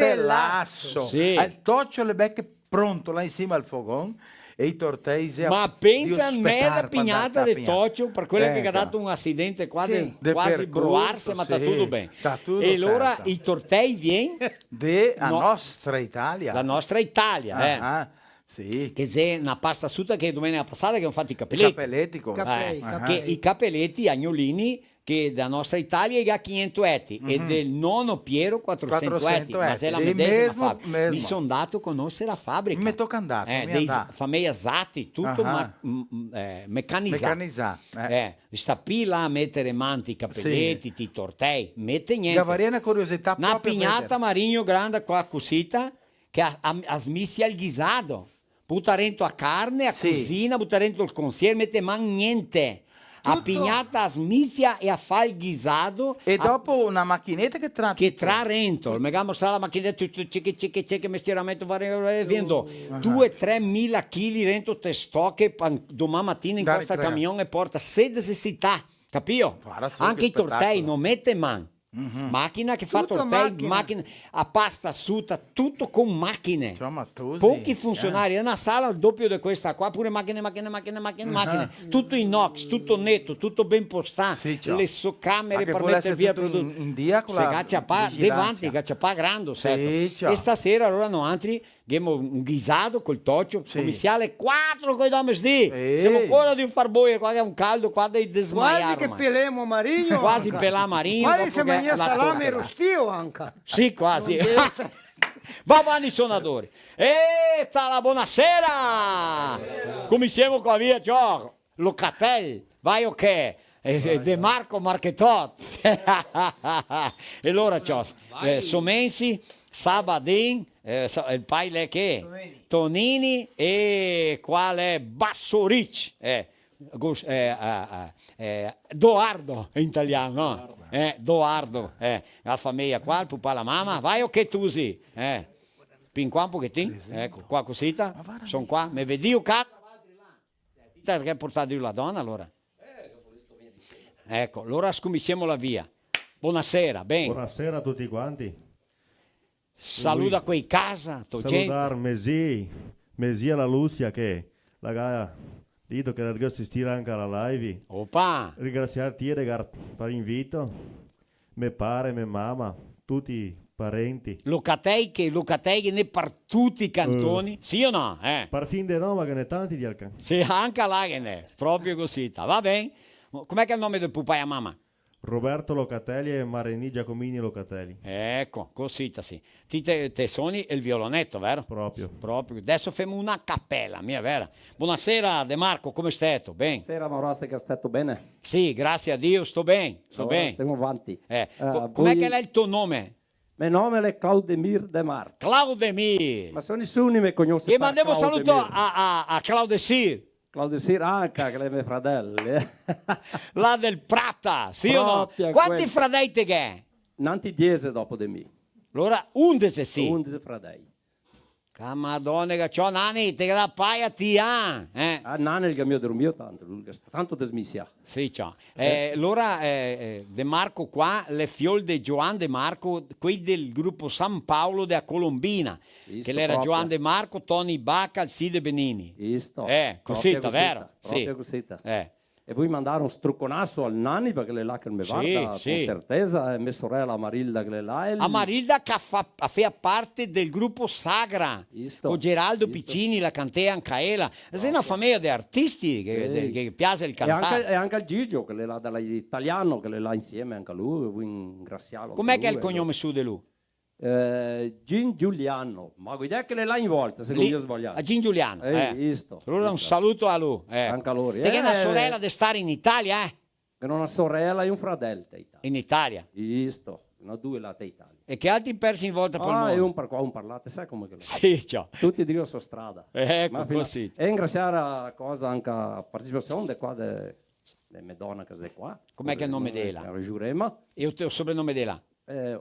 capelasso. Sì. Il toccio le becche pronto là in cima al fogone e i tortesi. Ma pensa a me la pignata del toccio per quella che ha dato un accidente qua Sì. quasi bruarsi, ma sta sì. tutto bene. Sta tutto E allora certo. i tortei viene La nostra Italia. la nostra Italia, Ah, sì. che c'è una pasta asciutta che domenica passata che hanno fatto i I capelletti. capelletti come Capelli, Ah. Che i capelletti agnolini che da nostra Italia ha 500 etti e del nonno Piero 400 etti, ma se la etti. E medesima mesmo- mesmo. mi sono dato a conoscere la fabbrica. Mi tocca andare, mi dei andà. famiglie Zatti, tutto meccanizzato. Meccanizzato. Sta pila a mettere manti, i capelletti, i tortei, mette niente. Gavaria una curiosità Una proprio pignata marigno grande qua cosita che ha smissia il ghisado. Butta dentro a carne, a Sì. cucina, butta dentro il consigliere, mette man niente. A pignata a smisia e a fa il ghisado E dopo una macchinetta che tratta. che tra rento, mi mostrare la macchinetta, cicchi, mestieramento, vendo 2-3 mila chili dentro te stocche domani mattina in Dai, questo tre. camion e porta 6 necessità, capito? Guarda, sì, Anche che i tortei spettacolo. non mette man. Macchina che fa Tutto tortei, macchina. macchina a pasta asciutta, tutto con macchine. Insomma, tu sì. Pochi funzionari, è una sala al doppio di questa qua, pure macchine, tutto inox, tutto netto, tutto ben postato, Sì, ciao. le soccamere Ma che per vuole mettere essere via tutto prodotti. in dia con Se la gaccia pa vigilanza. davanti, gaccia pa grande, certo. ciao. E stasera allora noi altri abbiamo un ghisado col toccio, Sì. cominciale 4 con i domesdi. Sì. Siamo ancora di un farboie, qua che è un caldo, qua devi Quasi desmaiare. che ormai. pelemo marino. Quasi anche. pelà marino. Quasi dopo se che mangia la salame torta. rostio anche. Sì, quasi. Va avanti sonatori. E la buonasera. Come siamo qua via, Gio? Locatel, vai ok. De Marco Marchetot. E allora, Gio, Somensi, Sabadin, il paile che? Tonini e quale Bassoric. Doardo in italiano, no? Doardo, la famiglia qua, il papà, la mamma, vai o che tu sì? Pin qua un pochettino, ecco, qua cosita, sono qua, mi vedi io cazzo? Che hai portato io la donna allora? Ecco, allora scominciamo la via. Buonasera, bene. Buonasera a tutti quanti. Saluta quei casa, to Saludar gente. Mesi alla Lucia che la dito che da assistere anche alla live. Opa, Ringraziarti per l'invito. Me pare, me mamma, tutti i parenti. Locatei che ne per tutti i cantoni, sì o no? Per fin de no, ma che ne tanti di alcan. Sì, anche là che ne, proprio così. Va bene? Com'è che è il nome del pupaia mamma? Roberto Locatelli e Marini Giacomini Locatelli. Ecco, così, sì. Te suoni il violonetto, vero? Proprio. Proprio. Adesso facciamo una cappella, mia vera. Buonasera De Marco, come stai? Bene? Buonasera Mauro, che stai bene? Sì, grazie a Dio, sto bene, sto Allora, bene. stiamo avanti. Com'è voi- che è il tuo nome? Il mio nome è Claudemir De Marco. Claudemir. Ma sono nessuno mi conosce E per mandiamo un saluto Claudemir. a Claudesir, Claudemir anche, che è i miei fratelli. là del Prata, sì o no? Proprio Quanti quello. fradeite che è? Nanti 10 dopo di me. Allora, 11 sì. 11 fratelli. Madonna che c'ho nani, te da paia ti ha. Ah, non è il mio dormio tanto, lui che sta tanto dismissia. Sì, ciao. Allora, De Marco qua, le fiol di Gioan De Marco, qui del gruppo San Paolo della Colombina, Visto che era proprio. Gioan De Marco, Tony Bacca, Alcide Benini. Visto. Cosita, Proprio vero? Proprio cosita. E voi mandare un strucconasso al Nani perché le là che mi Sì, guarda sì. con certezza e mia sorella Marilda che le là e A Marilda che fa parte del gruppo Sagra, Visto, con Geraldo visto. Piccini, la cantea Ancaela. È una famiglia di artisti che piace il cantare. e anche il Gigio che le là dall'italiano che le là insieme anche a lui, vuoi ringraziarlo. Com'è anche che è il lui, cognome su di lui? Gin Giuliano, ma guarda che le là in volta se non Lì, io ho sbagliato. a Gin Giuliano. Visto, Allora un visto. saluto a lui. Anche a loro. Te che è una sorella di stare in Italia, Che non ha una sorella e un fratello te Italia. In Italia. Visto, no due là te Italia. E che altri persi in volta per il Ah, e mondo? un per qua, un parlate, sai come che lo Sì, ciao. tutti dicono su strada. Ecco, Ma fino- così. E ringraziare a cosa anche a partecipazione di qua delle Madonna che sei qua. Com'è che è il nome della? Giurema. E il soprannome di là?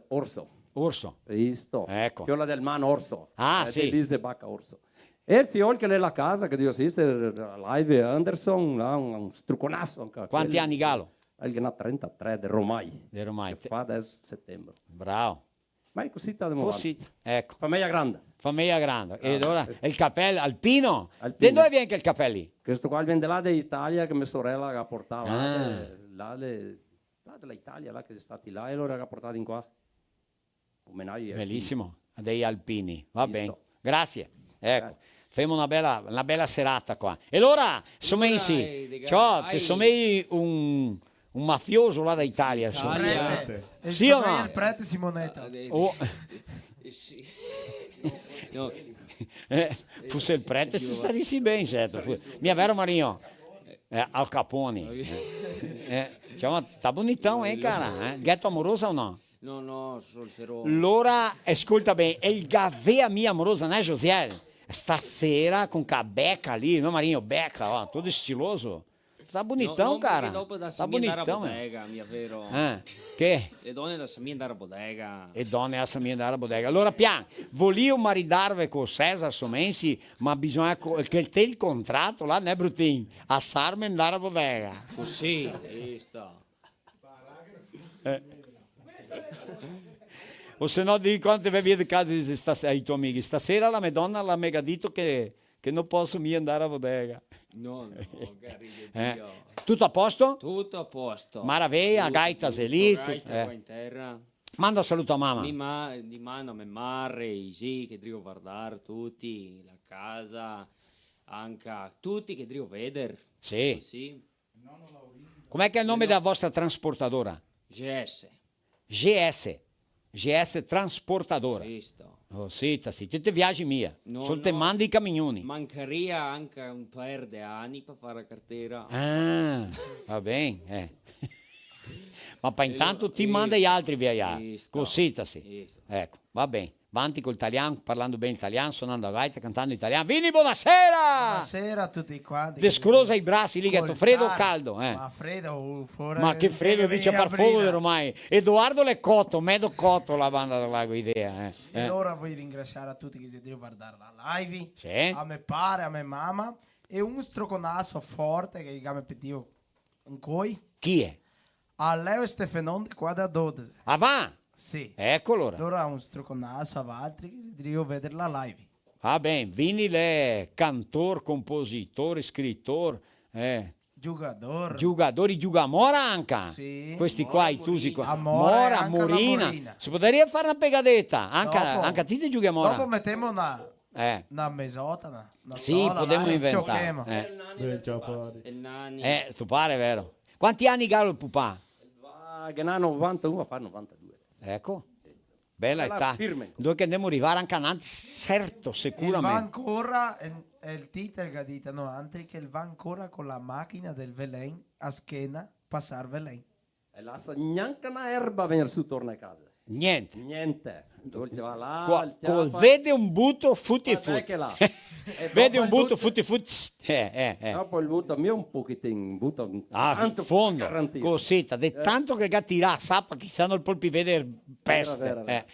Orso. Orso. Visto. Ecco. Fiola del Man Orso. Ah, sì. Elise Bacca Orso. E il fiol che è la casa che Dio assiste, live Anderson, là, un strucconasso. Anche Quanti quello. anni Galo? Il che ne ha 33 del Romai. Di Romai. Che fa adesso settembre. Bravo. Ma è così da morire. Così, ecco. Famiglia grande. Famiglia grande. E allora il cappello alpino. Alpino. Da dove viene che il cappelli? Questo qua viene là d'Italia che mia sorella ha portato Ah. là dell'Italia, là che è stati là e loro ha portato in qua. Omenaggio. Bellissimo, dei alpini. Va Visto. bene. Grazie. Ecco. Facciamo una bella serata qua. E allora, Somensi, ciao, ti somei un mafioso là d'Italia. Prete. Sì o no? Il prete Simonetta. Oh, Sì. No, fosse il prete, si sta di sì bene, certo. Mia vero Mario? Al Capone. Diciamo, sta bonitão, cara? Gatto amorosa o no? no, soltero. Allora, ascolta bene, è il gavea mia amorosa, né, Josiel? Stasera con becca lì, no, Marinho? Becca, ó, todo estiloso. Tá bonitão, no, cara. Dopo da Tá andare a bonitão, bodega, mia vero. Che? Le donne da andare a bodega. E donne a andare a bodega. Allora, pian, volevo maridarvi con Cesar Somensi, ma bisogna che te il contratto là, ne brutin, a sarmi andare a bodega. Così, sta. O se no, di quante bevi di casa ai tuoi amici. Stasera la Madonna l'ha mega detto che non posso mica andare a bodega. No, che Dio. Tutto a posto? Tutto a posto. Maraviglia, Tutto, gaita tutto, lì. gaita qua in terra. Manda un saluto a mamma. Di mano a me marre, sì, che devo guardare tutti, la casa, anche tutti che devo vedere. Sì. Sì. Com'è che è il nome della vostra trasportadora? GS. GS Transportadora. Visto. Oh, sì, tutti viaggi mia. Solo te mandi i camignoni. Mancaria anche un paio di anni per fare la cartera. Ah, va bene. Ma poi intanto ti manda gli altri via. Così, sì. Ecco, va bene. Avanti col italiano, parlando bene italiano, suonando la gaita, cantando italiano. Vini, buonasera! Buonasera a tutti quanti. Descrosa i bracci lì, gatto, freddo o caldo? Ma freddo o fuori. Ma che freddo, dice per fuoco ormai. Edoardo Le Cotto, Medo Cotto la banda della idea. E allora voglio ringraziare a tutti che si devono guardare la live. Sì. A me pare, a me mamma. E un stroconasso forte che mi pedivo un coi. Chi è? A Leo Stefanon di qua da 12. Avanti! Sì. Ecco allora. Allora un stroconasso a altri che devo vedere la live. Va bene, Vini è cantor, compositore, scrittore, Giocatore. giugamora anche. Sì. Questi qua, i tusi qua. Amore, anche la Morina. Morina. Si potrebbe fare una pegadetta, anche Dopo- a te ti giochi a Mora. Dopo mettiamo una mesota. Una Sì, sola, potremmo là, e inventare. giochiamo. Ciao, fuori. Il nani. Tu pare, vero? Quanti anni Gallo il pupà? Che ne ha 91 a fare 92. Ecco, bella Bella età. firme. Dove che andiamo a arrivare anche avanti, certo, Il va sicuramente. ancora, è il titolo che dicono altri, che il va ancora con la macchina del Velen a schiena, passare Velen. E lascia neanche una erba venire su torna a casa. Niente. Niente. Dove va là, Qua, vede un butto, futti e Guarda futti. che là. Vede un butto, futti e futti. Dopo il butto mio un pochettino, butto Ah, tanto fondo, garantito. cosita, de tanto che gattirà, sappa chi sanno il polpi vedere peste. Vera.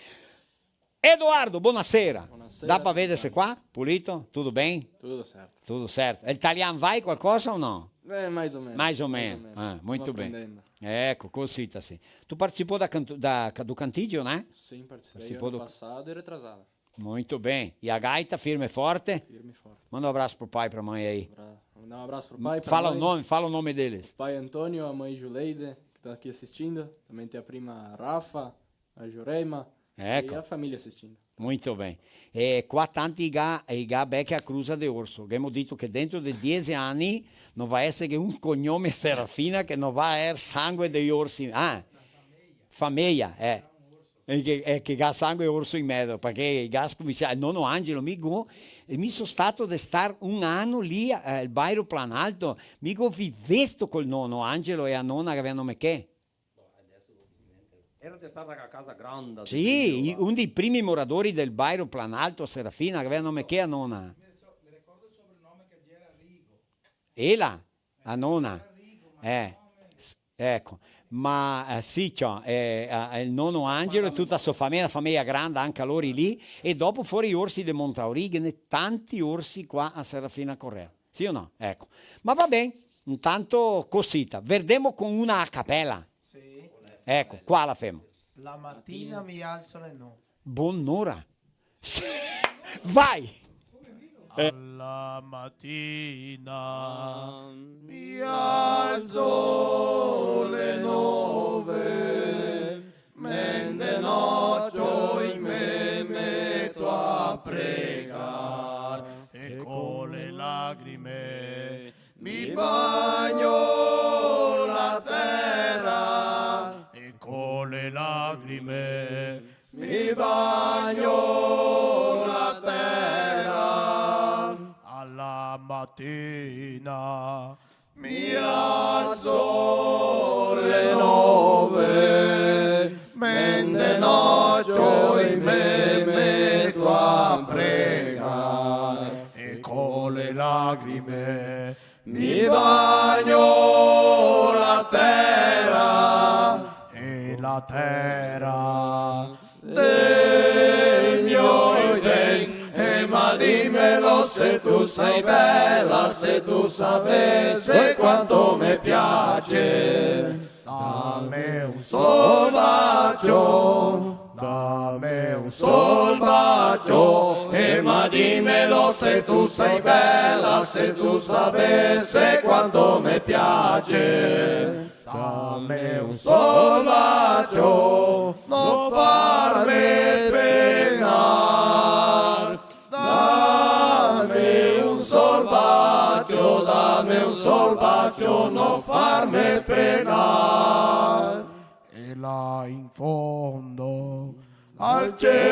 Edoardo, buonasera. Da per vedere qua, pulito, tutto bene? Tutto certo. Tutto certo. L'italiano vai qualcosa o no? Mais o meno. Mais o meno. Molto Sto bene. apprendendo. Ecco, cosita sì. Tu participò do Cantigio, né? Sim, participei Participou ano do- passado e retrasado. Muito bem. E a gaita, firme e forte? Firme e forte. Manda um abraço pro pai e pra mãe aí. Mandar um abraço pro pai, pra Fala mãe. fala o nome deles. Pai Antônio, a mãe Juleide, que tá aqui assistindo. Também tem a prima Rafa, a Jurema. Ecco. E a família assistindo. Muito bem. E qua tanti i ga becchi a Cruza de Orso. Abbiamo detto che dentro di 10 anni non va a essere un cognome Serafina che non va a essere sangue degli orsi. Famiglia, E che ha sangue orso in mezzo, perché il gas comincia, il nonno Angelo, mi sono stato da stare un anno lì al Bairro Planalto, mi vi vesto col nonno Angelo e a nonna che avevano me che. Era stata a casa grande. Sì, uno dei primi moratori del Bairro Planalto a Serafina che avevano me che a nonna. Mi ricordo il soprannome che era Rigo. Ela, a nonna. Ecco. Ma sì, il nonno Angelo e tutta la sua famiglia, una famiglia grande anche a loro lì, e dopo fuori gli orsi di Montaurighe, tanti orsi qua a Serafina Correa. Sì o no? Ecco. Ma va bene, intanto cosita. Vedremo con una a cappella. Sì. Ecco, qua la femo. La mattina mi alzo le 9. Buon'ora. Vai! Alla mattina mi alzo le 9, mentre nocio in me metto a pregar e con le lacrime mi bagno la terra e con le lacrime mi bagno la terra. Alla mattina mi alzo le 9, mentre nocio in me metto a pregare e con le lacrime mi bagno la terra e la terra del mio ben. Ma dimmelo se tu sei bella, se tu sapessi quanto mi piace. Dammi un sol bacio, dammi un sol bacio. Ma dimmelo se tu sei bella, se tu sapessi quanto mi piace. Dammi un sol bacio, non farmi penar. Dammi un sol bacio, non farmi penare. E là in fondo al cimitero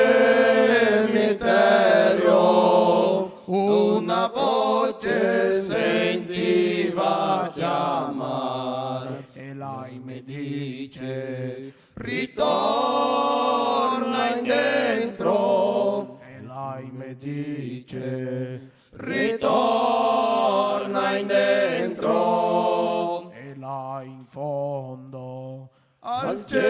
una voce sentiva chiamare e là mi dice ritorna in dentro. Mi dice ritorna in dentro e là in fondo al cimitero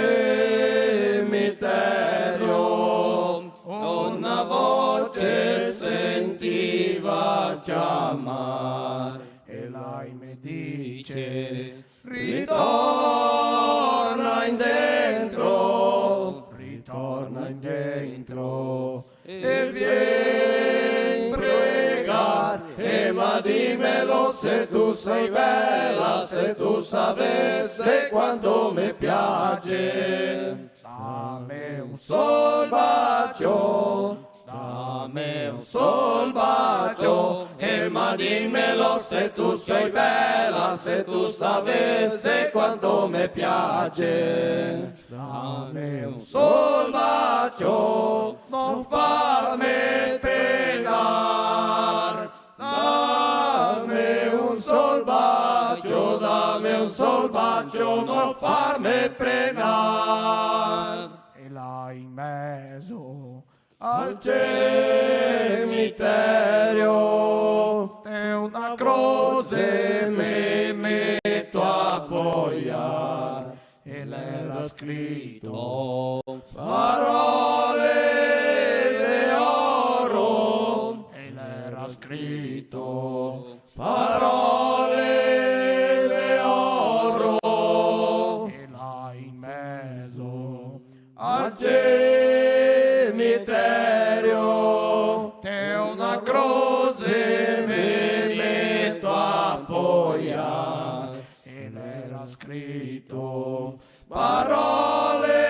una voce sentiva chiamare e là mi dice ritorna in dentro, ritorna in dentro e vieni pregar ma dimmelo se tu sei bella, se tu sapessi quanto mi piace. Dammi un sol bacio, dammi un sol bacio ma dimmelo se tu sei bella, se tu sapessi quanto mi piace. Dammi un sol bacio, non farmi penar. Dammi un sol bacio, non farmi penar. E là in mezzo al cimitero è una croce mi metto a appoggiare e l'era scritto parole di oro e l'era scritto parole di oro e là in mezzo al cimitero c'è una croce mi metto a appoggiare e l'era scritto parole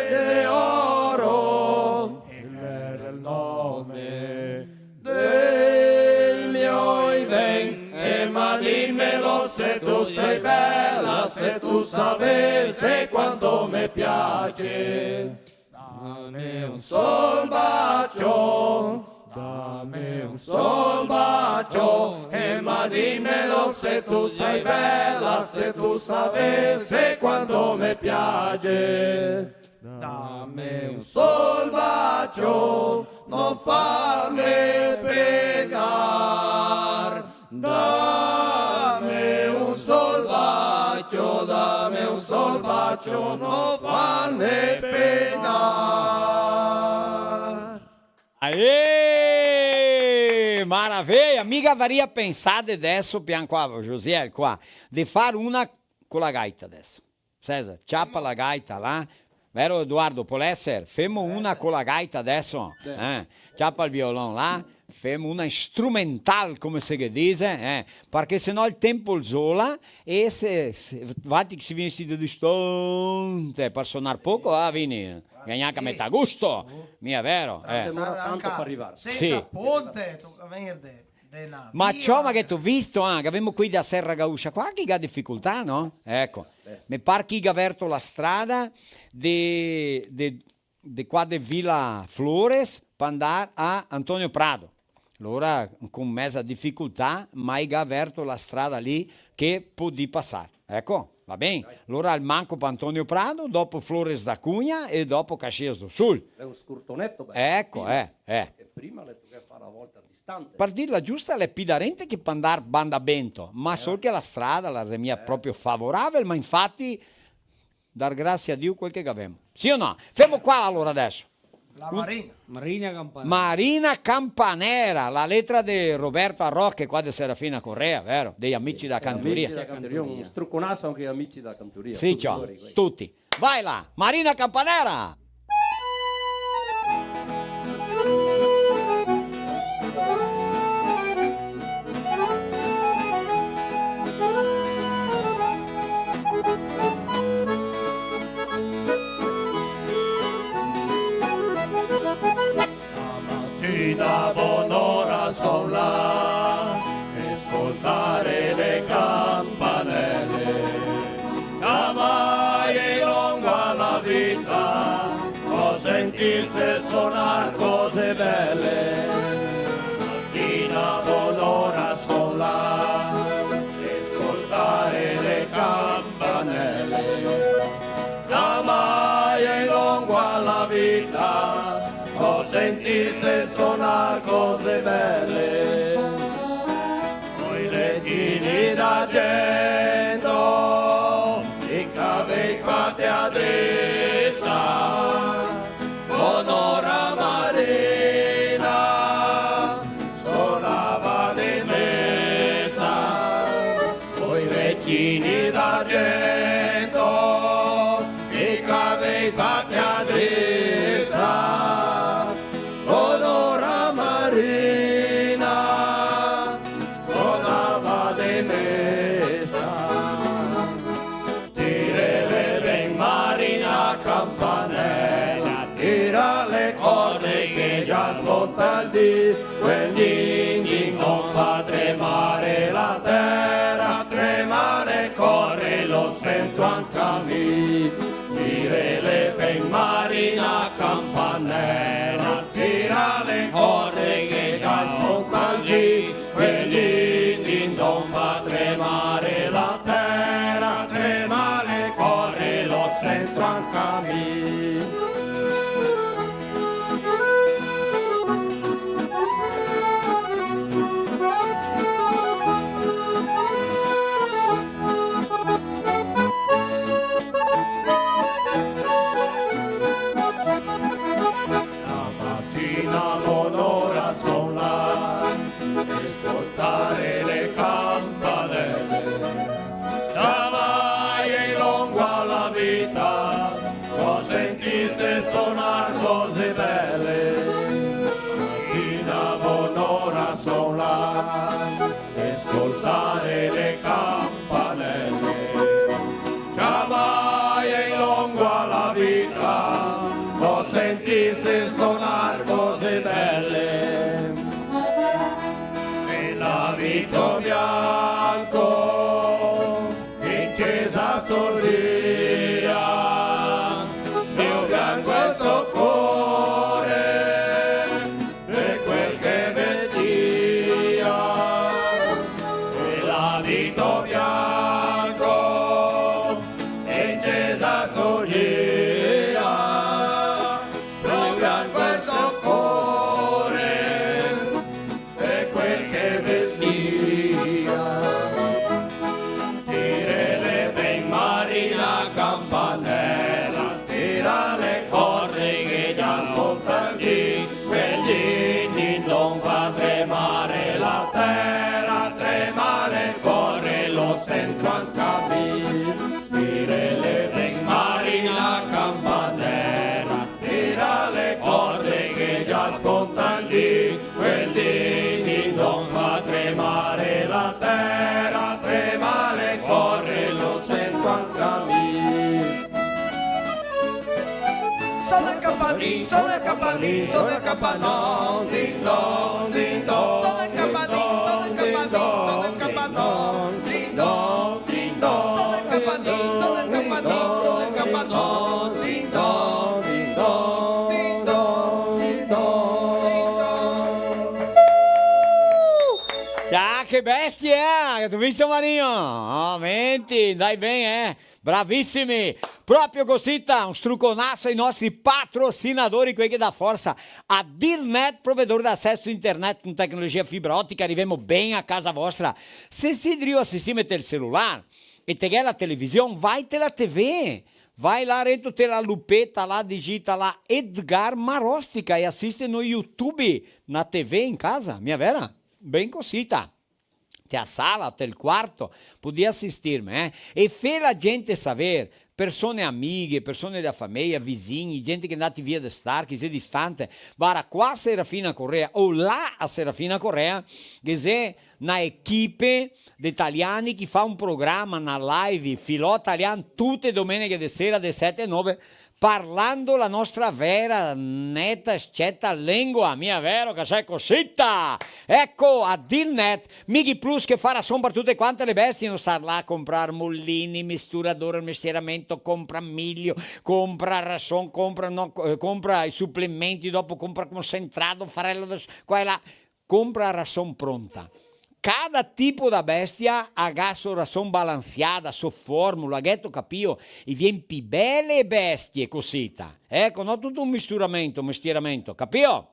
di oro e l'era il nome del mio ben ma dimmelo se tu sei bella, se tu sapessi quanto mi piace. Dammi un sol bacio, dammi un sol bacio ma dimmelo se tu sei bella, se tu sapessi quanto mi piace. Dammi un sol bacio, non farmi penar. Dammi un sol bacio, non farmi penar. Aê! Maravilha! Mica avaria pensado adesso, pian qua, José, qua, di fare una con la gaita adesso. Cesar, ciappa la gaita là, Vero Edoardo, può essere? Femmo una con la gaita adesso. Ciappa il violone là, femmo una strumental, come si dice, perché sennò il tempo il zola e se vatti che si viene di stone, per suonare poco, vieni, neanche a metà gusto, mia vero? Demora tanto per arrivare. Senza Sì. ponte, tocca venire. Ma ciò che tu visto anche, abbiamo qui da Serra Gauscia, qua chi ha difficoltà, no? Ecco, mi pare chi ha aperto la strada di qua di Villa Flores per andare a Antonio Prado. Allora, con mezza difficoltà, ma ha aperto la strada lì che può di passare. Ecco, va bene. Allora il manco per Antonio Prado, dopo Flores da Cunha e dopo Caxias do Sul. È un scurtonetto. Ecco, E prima le tocca fare una volta distante. Per dirla giusta, è pidarente che può andare banda bento, ma solo che la strada la mia proprio favorevole, ma infatti, dar grazie a Dio quel che abbiamo. Sì o no? Fermo qua allora adesso. La Marina. Marina Campanella. Marina Campanera, la lettera di Roberto Arrocche, qua di Serafina Correa, vero? Degli amici da Cantoria. Amici da Cantoria, un strucconasso anche gli amici da Cantoria. Sì, ciao, tutti. Vai là, Marina Campanera! Mattina buon'ora son là, ascoltare le campanelle, cavalli lungo alla vita, o sentirsi suonar cose belle. Mattina buon'ora son là, ascoltare le campanelle, cavalli lungo alla vita, o sentirsi suonar cose belle, coi retini d'argento, i cabelli fatti a dressa, onora Marina, suonava di messa, coi retini d'argento, i cabelli fatti a dressa. Onora Marina, suonava di messa, tirele ben Marina Campanella, tira le corde che già smonta il dì, quel ding non fa tremare la terra, tremare corre, lo sento anche a me, tirele ben Marina Campanella, tira le corde che già smontan lì, quelli non fa tremare la terra, tremare corre, lo sento anche a me. La mattina buon'ora smonta lì, quel ding ding dong fa tremare la terra, trema le corde, lo sento anche lì. Sono il campanino, sono il campanino, sono il campanone, ding dong, ding dong. Sono il campanino, sono il campanino, sono il campanone, ding dong, ding dong. Sono il campanino, sono il campanino, sono il campanone, ding dong, ding dong, ding dong, ding dong. Ah, che bestie, eh? Tu visto Marino? Oh, menti, dai bene, bravissimi. Proprio così, un struconasso ai nostri patrocinatori, quelli che dà forza a Dirnet, provedore di accesso internet con tecnologia fibra ottica. Arriviamo bem a casa vostra. Se si mette il cellulare e te la televisione, vai te la TV. Vai lá dentro, tem la lupeta lá, digita lá Edgar Marostica e assiste no YouTube, na TV em casa, minha vera? Bem cosita. Tem a sala, tem il quarto, podia assistirmi, E fai la gente saber, persone amiche, persone della famiglia, vicini, gente che è andata via da star, che è distante, vara qua a Serafina Correa o là a Serafina Correa, che è una equipe di italiani che fa un programma, una live, filò italiano, tutte le domeniche di sera, alle 7 e 9, parlando la nostra vera, netta, scetta lingua, mia vero, che sei cosita. Ecco, a Dirnet, Mighi Plus che farà son per tutte quante le bestie, non star là a comprare mullini, misturadore, mestieramento, compra miglio, compra rasson, compra i supplementi, dopo compra concentrato, farello, qua e là, compra rasson pronta. Cada tipo da bestia ha sua ração balanceada, sua fórmula, ghetto capio, e viene più belle bestie cosita. Ecco, non tutto un mestieramento, capio?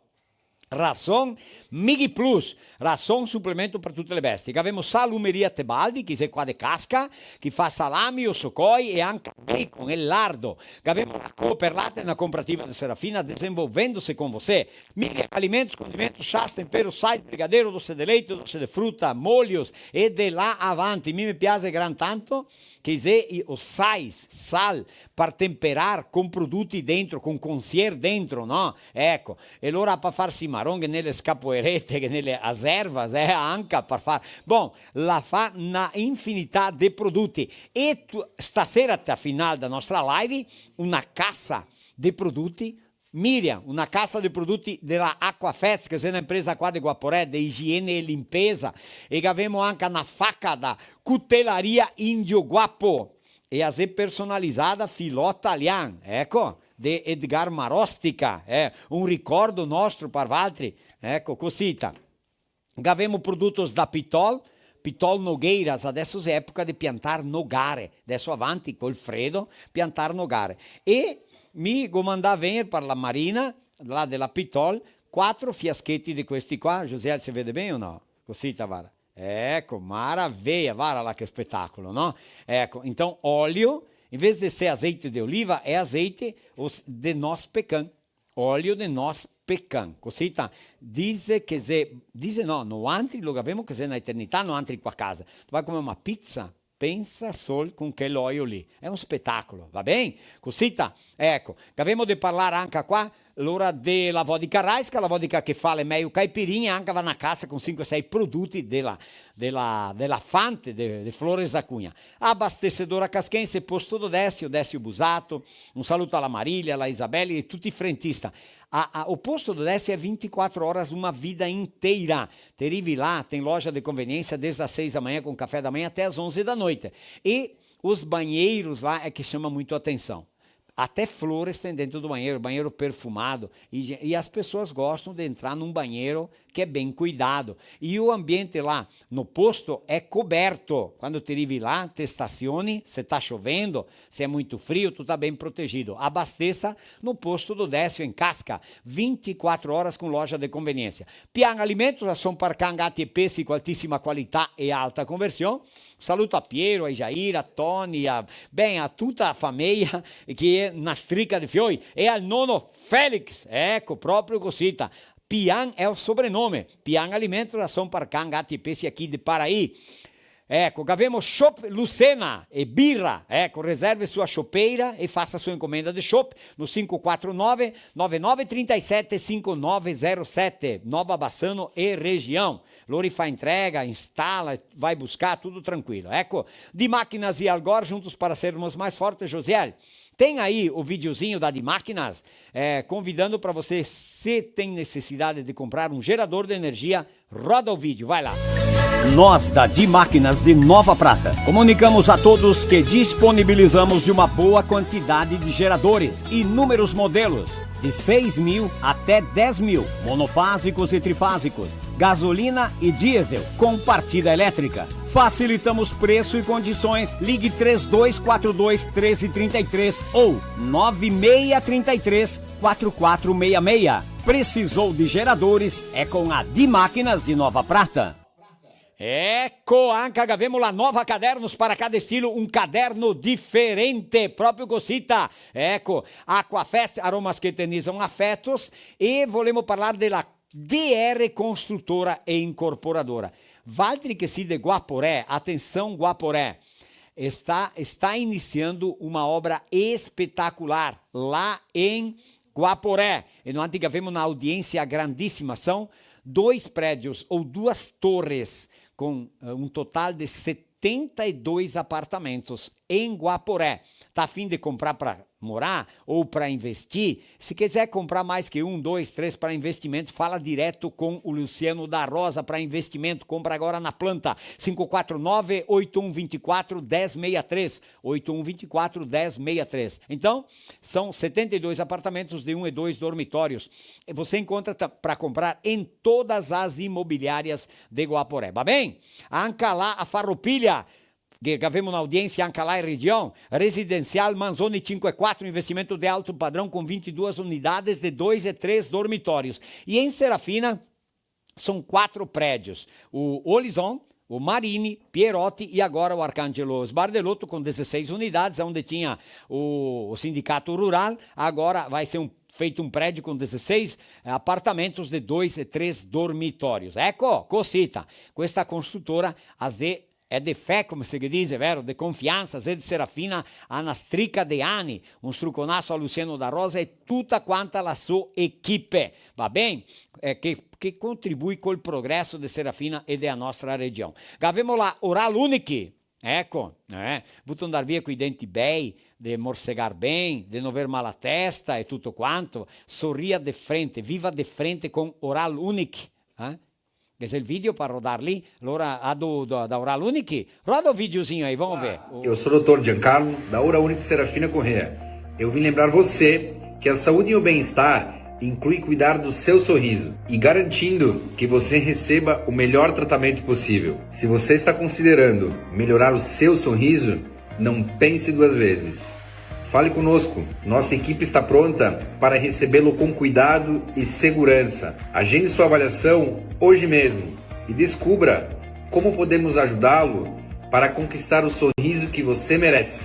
Ração Mighi Plus, ração supplemento per tutte le bestie. Che abbiamo Salumeria Tebaldi, che è qua de casca, che fa salami, ossocoi e anche bacon e lardo. Che abbiamo la Cooperlata e una comprativa di Serafina, desenvolvendosi con você. Mighi alimentos, condimentos, chás, tempero, sal, brigadeiro, doce de leite, doce de fruta, molhos e de lá avanti. Mi piace gran tanto che è o sais, sal, per temperar con prodotti dentro, con consier dentro, no? Ecco, e allora per farsi marron che nelle scapoerette, che nelle aservas, anche per fare... Bon, la fa una infinità di prodotti. E stasera, a finale della nostra live, una cassa di prodotti Miriam, una cassa di prodotti della Aquafest, che è un'impresa qua di Guaporé, di igiene e limpeza, e che abbiamo anche una facca da cutelaria Indio Guapo, e a se personalizzata filò italiano, ecco, di Edgar Marostica, un ricordo nostro per altri, ecco, cosita. Che abbiamo prodotti da Pitol Nogueiras, adesso è epoca di piantare nogare, adesso avanti col freddo, piantare nogare. E mi comandava venire per la Marina, là della Pitol, 4 fiaschetti di questi qua. José, si vede bene o no? Così, vara. Ecco, maraviglia, vara là che spettacolo, no? Ecco, então óleo, in vez di essere azeite di oliva, è azeite de noz pecan, óleo de noz pecan, così, dice no, non altri lo abbiamo che è un'eternità, non altri qua a casa. Tu vai come una pizza, pensa solo con quell'olio lì, è un spettacolo, va bene? Cosita, ecco, che abbiamo di parlare anche qua, l'ora della vodka raisca, la vodka che fa le meglio caipirinha, anche va a casa con 5-6 prodotti della Fante, de Flores da Cunha. Abastecedora Casquense, posto do Décio Busato, un saluto alla Marília, alla Isabelle e tutti i frentistas. O posto do Décio é 24 horas, uma vida inteira. Te arrivi lá, tem loja de conveniência desde as 6 da manhã com café da manhã até as 11 da noite. E os banheiros lá é que chama muito a atenção. Até flores tem dentro do banheiro perfumado, e as pessoas gostam de entrar num banheiro que é bem cuidado. E o ambiente lá no posto é coberto. Quando te arrivi lá, te estacione, se está chovendo, se é muito frio, tu está bem protegido. Abasteça no posto do Décio, em Casca, 24 horas com loja de conveniência. Pian Alimentos, são parcangati e pesci com altíssima qualità e alta conversione. Saluto a Piero, a Jair, a Tony, a tutta a famiglia che è na strica di fiori, e al nono Felix, ecco, proprio così. Pian è il sobrenome. Pian Alimentos, são parcangati e pesci aqui de Paraí. Ecco, avemo shop Lucena e birra, ecco, reserve sua chopeira e faça sua encomenda de chopp no 549-9937-5907, Nova Bassano e região. Lori fa entrega, instala, vai buscar, tudo tranquilo. Ecco, de Máquinas e Algor, juntos para sermos mais fortes, Josiel. Tem aí o videozinho da de Máquinas, convidando para você, se tem necessidade de comprar um gerador de energia, roda o vídeo, vai lá. Nós da de Máquinas de Nova Prata comunicamos a todos que disponibilizamos de uma boa quantidade de geradores, inúmeros modelos, de 6.000 até 10.000, monofásicos e trifásicos, gasolina e diesel, com partida elétrica. Facilitamos preço e condições. Ligue 3242-1333 ou 9633-4466. Precisou de geradores? É com a de Máquinas de Nova Prata. Ecco, anche avemo la nuova cadernos para cada estilo, un caderno differente, proprio cosita. Ecco, Aquafest, aromas che eternizam afetos, e volemo parlare della DR Construtora e Incorporadora. Valtri che si de Guaporé, atenção Guaporé, está iniciando uma obra espetacular lá em Guaporé. E no antigo avemo na audiência grandíssima, são 2 prédios ou 2 torres com um total de 72 apartamentos em Guaporé. Tá a fim de comprar para morar ou para investir? Se quiser comprar mais que 1, 2, 3 para investimento, fala direto com o Luciano da Rosa para investimento. Compra agora na planta. 549-8124-1063. 8124-1063. Então, são 72 apartamentos de 1 e 2 dormitórios. Você encontra para comprar em todas as imobiliárias de Guaporé. Va bem? Anche lá a Farroupilha, che avemo un'audiência anche lá em região, residencial Manzoni 54, investimento de alto padrão com 22 unidades de 2 e 3 dormitórios. E em Serafina, são 4 prédios, o Horizon, o Marini, Pierotti e agora o Arcangelo Sbardelotto com 16 unidades, onde tinha o sindicato rural, agora vai ser feito um prédio com 16 apartamentos de 2 e 3 dormitórios. Ecco, cosita, questa construtora è de fé, come si dice, vero? De confianza, Zed Serafina, ha una stricca di anni, un struconasso a Luciano da Rosa e tutta quanta la sua equipe, va bene? Che contribui col progresso di Serafina e della nostra regione. Avemo la Oral Unique, ecco, voluto andare via con i denti bei, de morsegar bem, de não ver mal a testa e tutto quanto, sorria de frente, viva de frente con Oral Unique, Esse é o vídeo para rodar ali. Allora, da Oral Unique. Roda o videozinho aí, vamos ver. Eu sou o Dr. Giancarlo, da Oral Unique Serafina Corrêa. Eu vim lembrar você que a saúde e o bem-estar inclui cuidar do seu sorriso e garantindo que você receba o melhor tratamento possível. Se você está considerando melhorar o seu sorriso, não pense 2 vezes. Fale conosco, nossa equipe está pronta para recebê-lo com cuidado e segurança. Agende sua avaliação hoje mesmo e descubra como podemos ajudá-lo para conquistar o sorriso que você merece.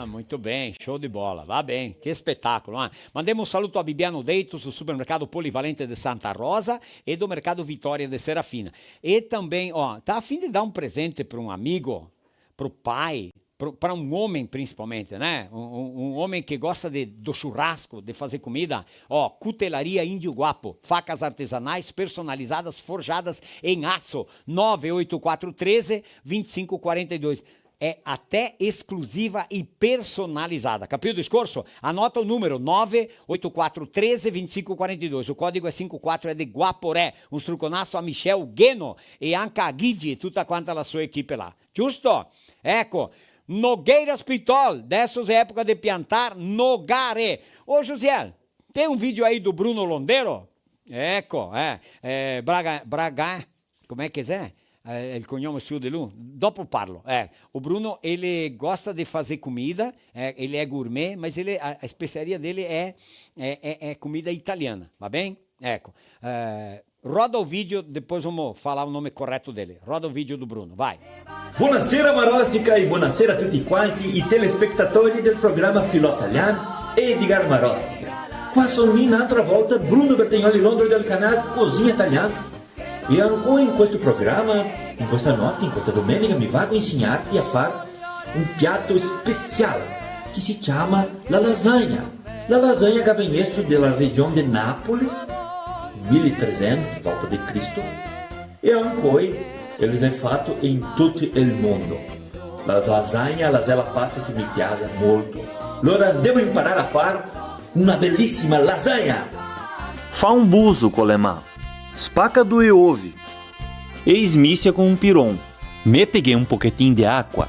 Muito bem, show de bola, va bem, que espetáculo. Mandemos um saluto a Bibiano Deitos, do supermercado Polivalente de Santa Rosa e do mercado Vitória de Serafina. E também, tá a fim de dar um presente para um amigo, para o pai, para um homem principalmente, né? Um homem que gosta do churrasco, de fazer comida. Cutelaria Índio Guapo, facas artesanais personalizadas, forjadas em aço, 98413-2542. É até exclusiva e personalizada. Capio o discorso? Anota o número, 98413-2542. O código é 54, é de Guaporé. Um struconasso a Michel Gueno e Anca Guidi, tutta quanta la sua equipe lá. Giusto? Ecco. Nogueiras Pitol, dessas é época de piantar nogare. Ô, Josiel, tem um vídeo aí do Bruno Londeiro? Ecco, Braga, come é que é? Il cognome suo di lui, dopo parlo. O Bruno, ele gosta de fazer comida, ele é gourmet, mas a especiaria dele é comida italiana, va bem? Ecco, roda o vídeo, depois vamos falar o nome correto dele. Roda o vídeo do Bruno, vai. Buonasera Marostica e buonasera a tutti quanti i telespettatori del programma Filò Italiano Edgar Marostica. Qua sono un'altra volta Bruno Bertagnoli Londra del canale Cozinha Italiana E ancora in questo programma, in questa notte, in questa domenica, mi vado a insegnarti a fare un piatto speciale che si chiama la lasagna. La lasagna che viene della regione di Napoli, 1300 d.C. e ancora eles è fatto in tutto il mondo. La lasagna è la pasta che mi piace molto. Allora devo imparare a fare una bellissima lasagna. Fa un buso com le mani, spacca 2 uovi e smissa com un piron. Mettega un pochettino di acqua.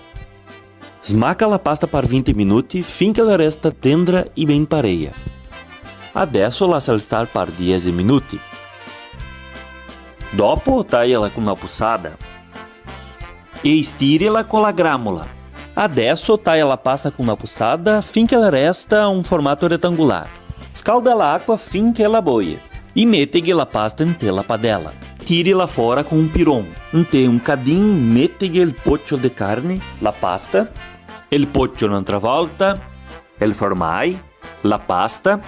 Smacca la pasta per 20 minuti finché la resta tendra e ben pareia. Adesso lascia star per 10 minuti. Dopo tagliala con una pussada e stirila con la gramola. Adesso taglia la pasta con una pussada finché la resta un formato retangular. Scalda l'acqua finché ela boia e mettega la pasta in la padella. Tire-la fora com um pirão. Inte um cadinho, mettega il poccio de carne, la pasta, il poccio un'altra volta, il formai, la pasta,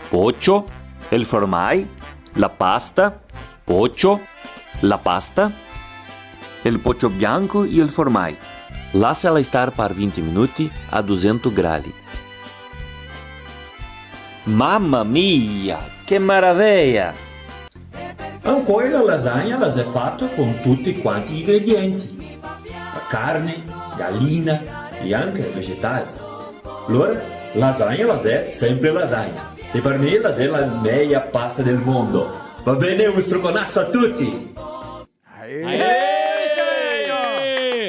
poccio, il formai, la pasta, poccio, la pasta, il poccio bianco e il formai. Lasciala star per 20 minuti a 200 gradi. Mamma mia, che meraviglia! Ancora la lasagna la è fatta con tutti quanti gli ingredienti. La carne, gallina e anche vegetali. Allora, lasagna la è sempre lasagna. E per me la è la meglio pasta del mondo. Va bene, un strogonasso a tutti!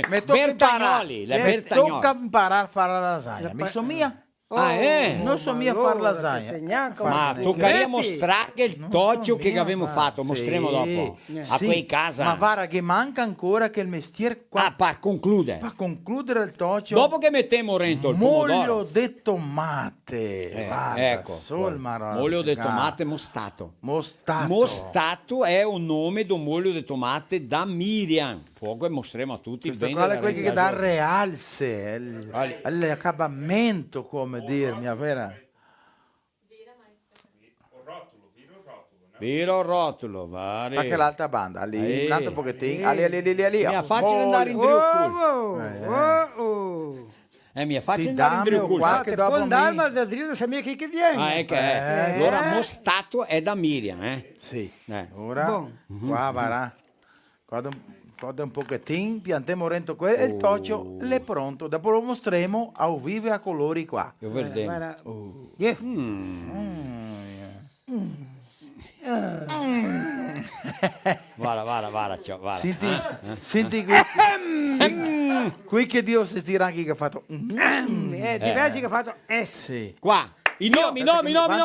Me tocca Bertagnoli, imparare. le Me Bertagnoli. tocca imparare a fare la lasagna. Mi somiglia? Non somiglia a fare lasagna. Ma toccaria mostrare il toccio che abbiamo fatto, mostriamo dopo a quei casa. Ma guarda che manca ancora che il mestiere qua. Per concludere. Per concludere il toccio. Dopo che mettiamo dentro il Moglio pomodoro. di tomate. Guarda, Ecco, sul marò. moglio di tomate mostato. Mostato. Mostato è un nome di un moglio di tomate da Miriam. Poi mostriamo a tutti Questo bene qua è la quello che dà ringraziamo. realce, l'accabamento, come dirmi, vera? Vero rotolo, vari. Anche l'altra banda, lì, Ehi. un altro pochettino, lì. Mi è facile andare in drill mi è facile Ti andare in drill dammi cool. qualche dopo Può andare, mi- ma da dire sabia che viene. Ah, è che è. Allora, mostato è da Miriam, Sì. Eh. Ora, Buon. qua varrà. Guarda un pochettino, piantiamo rento quello e il toccio è pronto. Dopo lo mostriamo a vivo e a colori qua. Io vedremo. Guarda. Yeah. Guarda, ciao, guarda. Senti qui che Dio si stira anche che ha fatto. Diversi che ha fatto S. Sì. Qua, i nomi, Quanti che vai.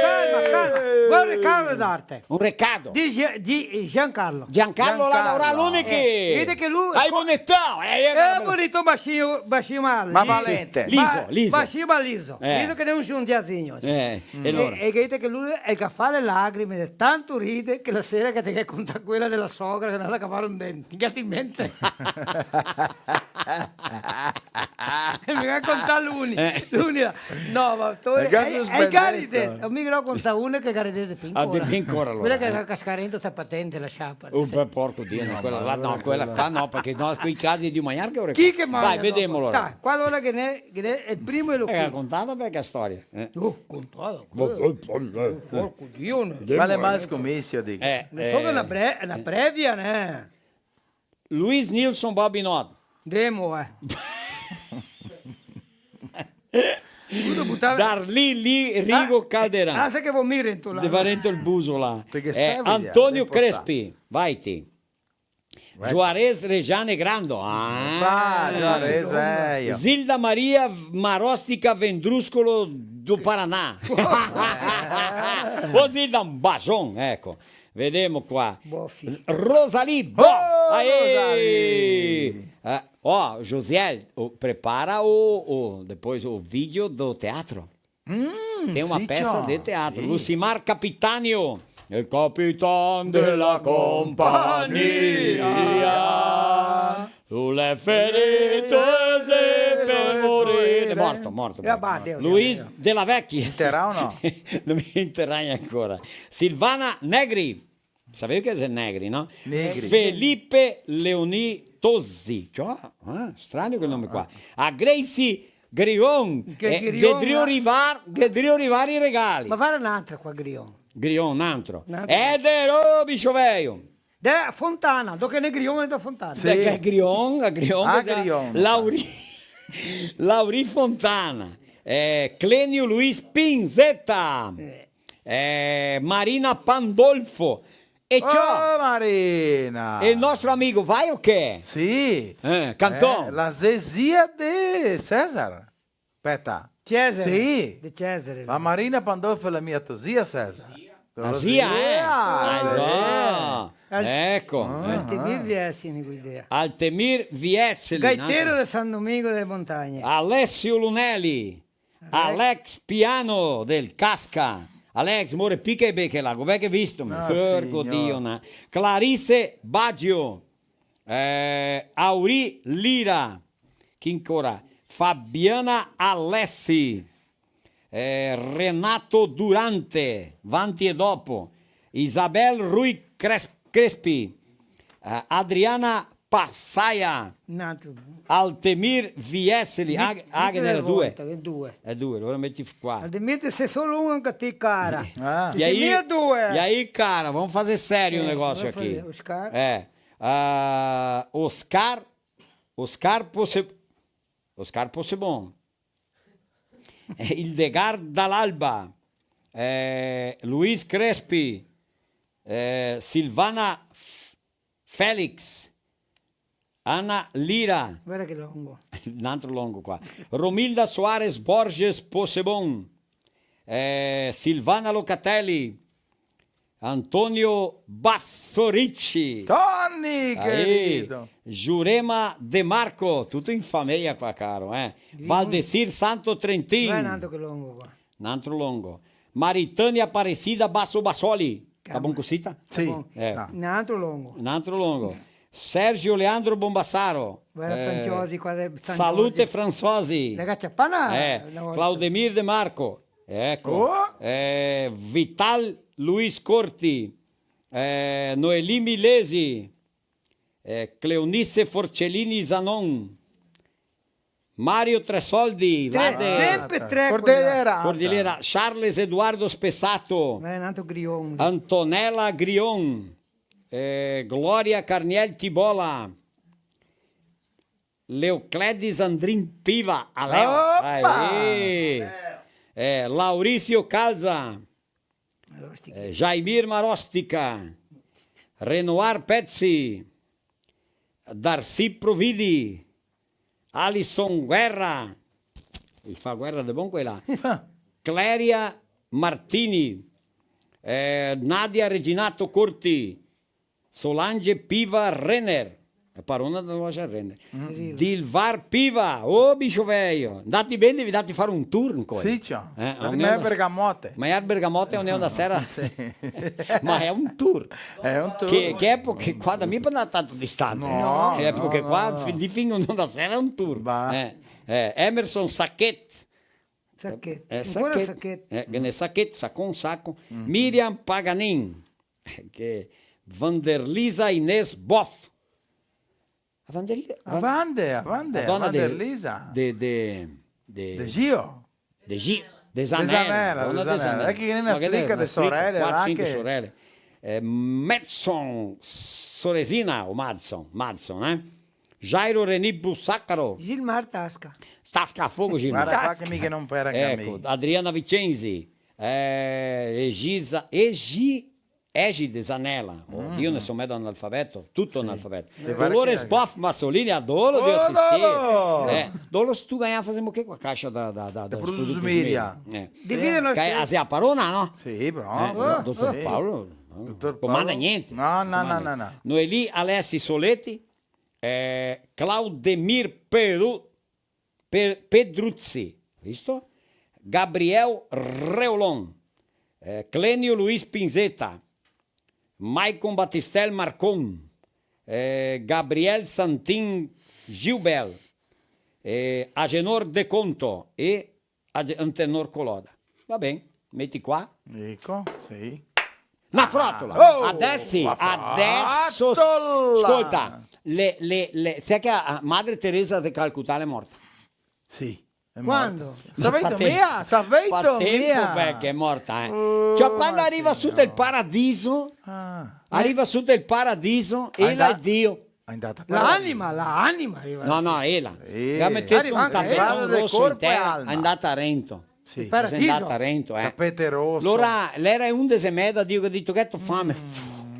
Calma. Buon Riccardo d'arte. Un recado. Di Giancarlo. Giancarlo Laura Lunichi. Vedi che lui... Hai bonetà. È bonito baixinho male. Ma valente. Liso. Baixinho ma liso. Liso che ne un giundiazinho. E allora. E che che lui è che fa le lacrime, di tanto ride che la sera che ti conta quella della sogra che è andata a cavare un dente. Che ti in mente? E mi va a contare l'unica. No, ma tu È Garide. Mi lo conta una che Garide di Ah, di piccora. piccora allora. Quella che sta cascarendo sta patente la sciapa. Beh, porco Dio, no, quella là, no, quella qua no, perché no, quei casi di Magnar che ora. Chi che mangia? Vai, vediamolo. Dai, qual ora che ne è il primo e lo Contato perché storia. contato. Porco Dio. Vale mais commesso, dico. Ne so che è una previa, ne? Luis Nilsson Babinot. Demo, Darlì Rigo Calderan. Ah, sai che vuoi mirare tu là. De Varento il buso là. Perché stai Antonio via, Crespi. Vaiti. Juarez Rejane Grando. Juarez, velho. Zilda Maria Marostica Vendruscolo do Paraná. O Zilda, un bacion, ecco. Vediamo qua. Rosalie Boff. Aê! Josiel prepara depois o vídeo do teatro. Tem uma peça de teatro. Lucimar Capitanio. Il capitano della compagnia. Sulle ferite per morire. Morto. Luis Della Vecchia. Interrà o no? Non mi interrai ancora. Silvana Negri. Sapevi che è Negri, no? Negri. Felipe Leoni Tosi. Cioè, strano quel nome qua. A Gracie Grion. Che Grion, Vedrio arrivare i regali. Ma fare un'altra qua, Grion. Grion, un altro. Un'altra. Edero Biscioveio. Da Fontana, dove ne Grion e da Fontana. Sì. Grion, Grion. Lauri Fontana. Clenio Luis Pinzetta. Marina Pandolfo. E ciò. Oh, Marina! E il nostro amico, vai o che? Sì. Cantò. La zezia di Cesar. Aspetta. Cesare. Sì. Di Cesare. La Marina Pandolfo è la mia zia Cesar. La zia, ecco. Altemir Viessini quell'idea. Altemir Viesseli. Gaetero de San Domingo delle Montagne. Alessio Lunelli. Alex Piano del Casca. Alex, more pica e becche là, com'è che hai visto? Porco Dio, na. Clarisse Baggio. Auri Lira. Chi ancora? Fabiana Alessi. Renato Durante, Vanti e dopo, Isabel Rui Crespi, Adriana Passaia, Altemir Viesseli, anche nelle due. È due, allora metti qua. Altemir se solo uno che ti cara. E aí, cara, vamos fazer sério o negócio aqui. Oscar Possebon. Ildegar dall'Alba, Luis Crespi, Silvana Felix, Anna Lira, guarda che lungo. un altro lungo qua, Romilda Soares Borges Possebon, Silvana Locatelli, Antonio Bassorici, Tony, querido. Jurema De Marco, tutto in famiglia qua, caro. Valdecir Santo Trentin. Vai un altro che lungo qua. Un altro lungo. Maritânia Aparecida Basso Bassoli. Tá bom così? Sì. Un altro lungo. Un altro lungo. Sergio Leandro Bombassaro. Guarda Franciosi qua del San Salute Franzosi. La Cacciapana. Claudemir De Marco. Ecco. Vital Luis Corti. Noeli Milesi. Cleonice Forcellini Zanon. Mario Tresoldi. Sempre tre. Cordillera. Charles Eduardo Spessato. Vai un altro Grion. Antonella Grion. Gloria Carniel Tibola. Leocledis Andrin Piva. Lauricio Calza. Jaimir Marostica. Renoir Pezzi. Darcy Providi. Alisson Guerra. Il fa guerra de buon quella. Cleria Martini. Nadia Reginato Corti. Solange Piva Renner. È parona della loja Renner. Dilvar Piva. Oh, bicho velho. Andate bene, devi dati fare un tour ancora. Sì, ciao. Ma è Bergamote. Ma è Bergamote è Unione da Sera. Ma è un tour. È un tour. Che epoca qua da me non è tanto distante. No, che epoca no, qua no. di fine Unione da Sera è un tour. Emerson Sacchetti. Sacchetti, Sacco. Miriam Paganin. Vanderlisa Inês Boff. A Vanderlisa. De Gio. De Zanella. È che viene una stricca di sorelle. 4-5 sorelle. Madson Soresina o Madson. Jairo Reni Bussacaro. Gilmar Tasca. Tasca a fogo, Gilmar. Guarda qua che mica non pera Ecco, Adriana Vicenzi. Egide Zanella. Io ne sono messo analfabeto, tutto analfabeto. Dolores Boff Massolini, adoro di assistere. Dolores, tu ganhava fazendo o que com a caixa da Produtos Miria. Divide nós A Zé Parona, no? Sì, bravo. Dottor Paulo. Comanda niente. No. Noeli Alessi Soletti. Claudemir Pedruzzi. Visto? Gabriel Reolon. Clênio Luiz Pinzetta. Maicon Batistel Marcon, Gabriel Santin Gilbel, Agenor De Conto e Antenor Coloda. Va bene, metti qua. Ecco, sì. Una frottola. Oh, Adesso, una adesso, frottola. ascolta, sai che Madre Teresa di Calcutta è morta? Sì. è Quando? morta. Sapeito Fa mia, sapeito fa tempo mia. perché è morta, Cioè, quando arriva su del paradiso, arriva su del paradiso, ella è Dio. È andata per L'anima arriva. No, ella. Sì. Ha messo Arriva un anche tappeto ella. Del rosso in corpo e terra, alma. è andata a Rento. Sì. È Paradiso. andata a Rento, Tapete rosso. Allora, lei era un desemeda, Dio che ha detto che ho fame.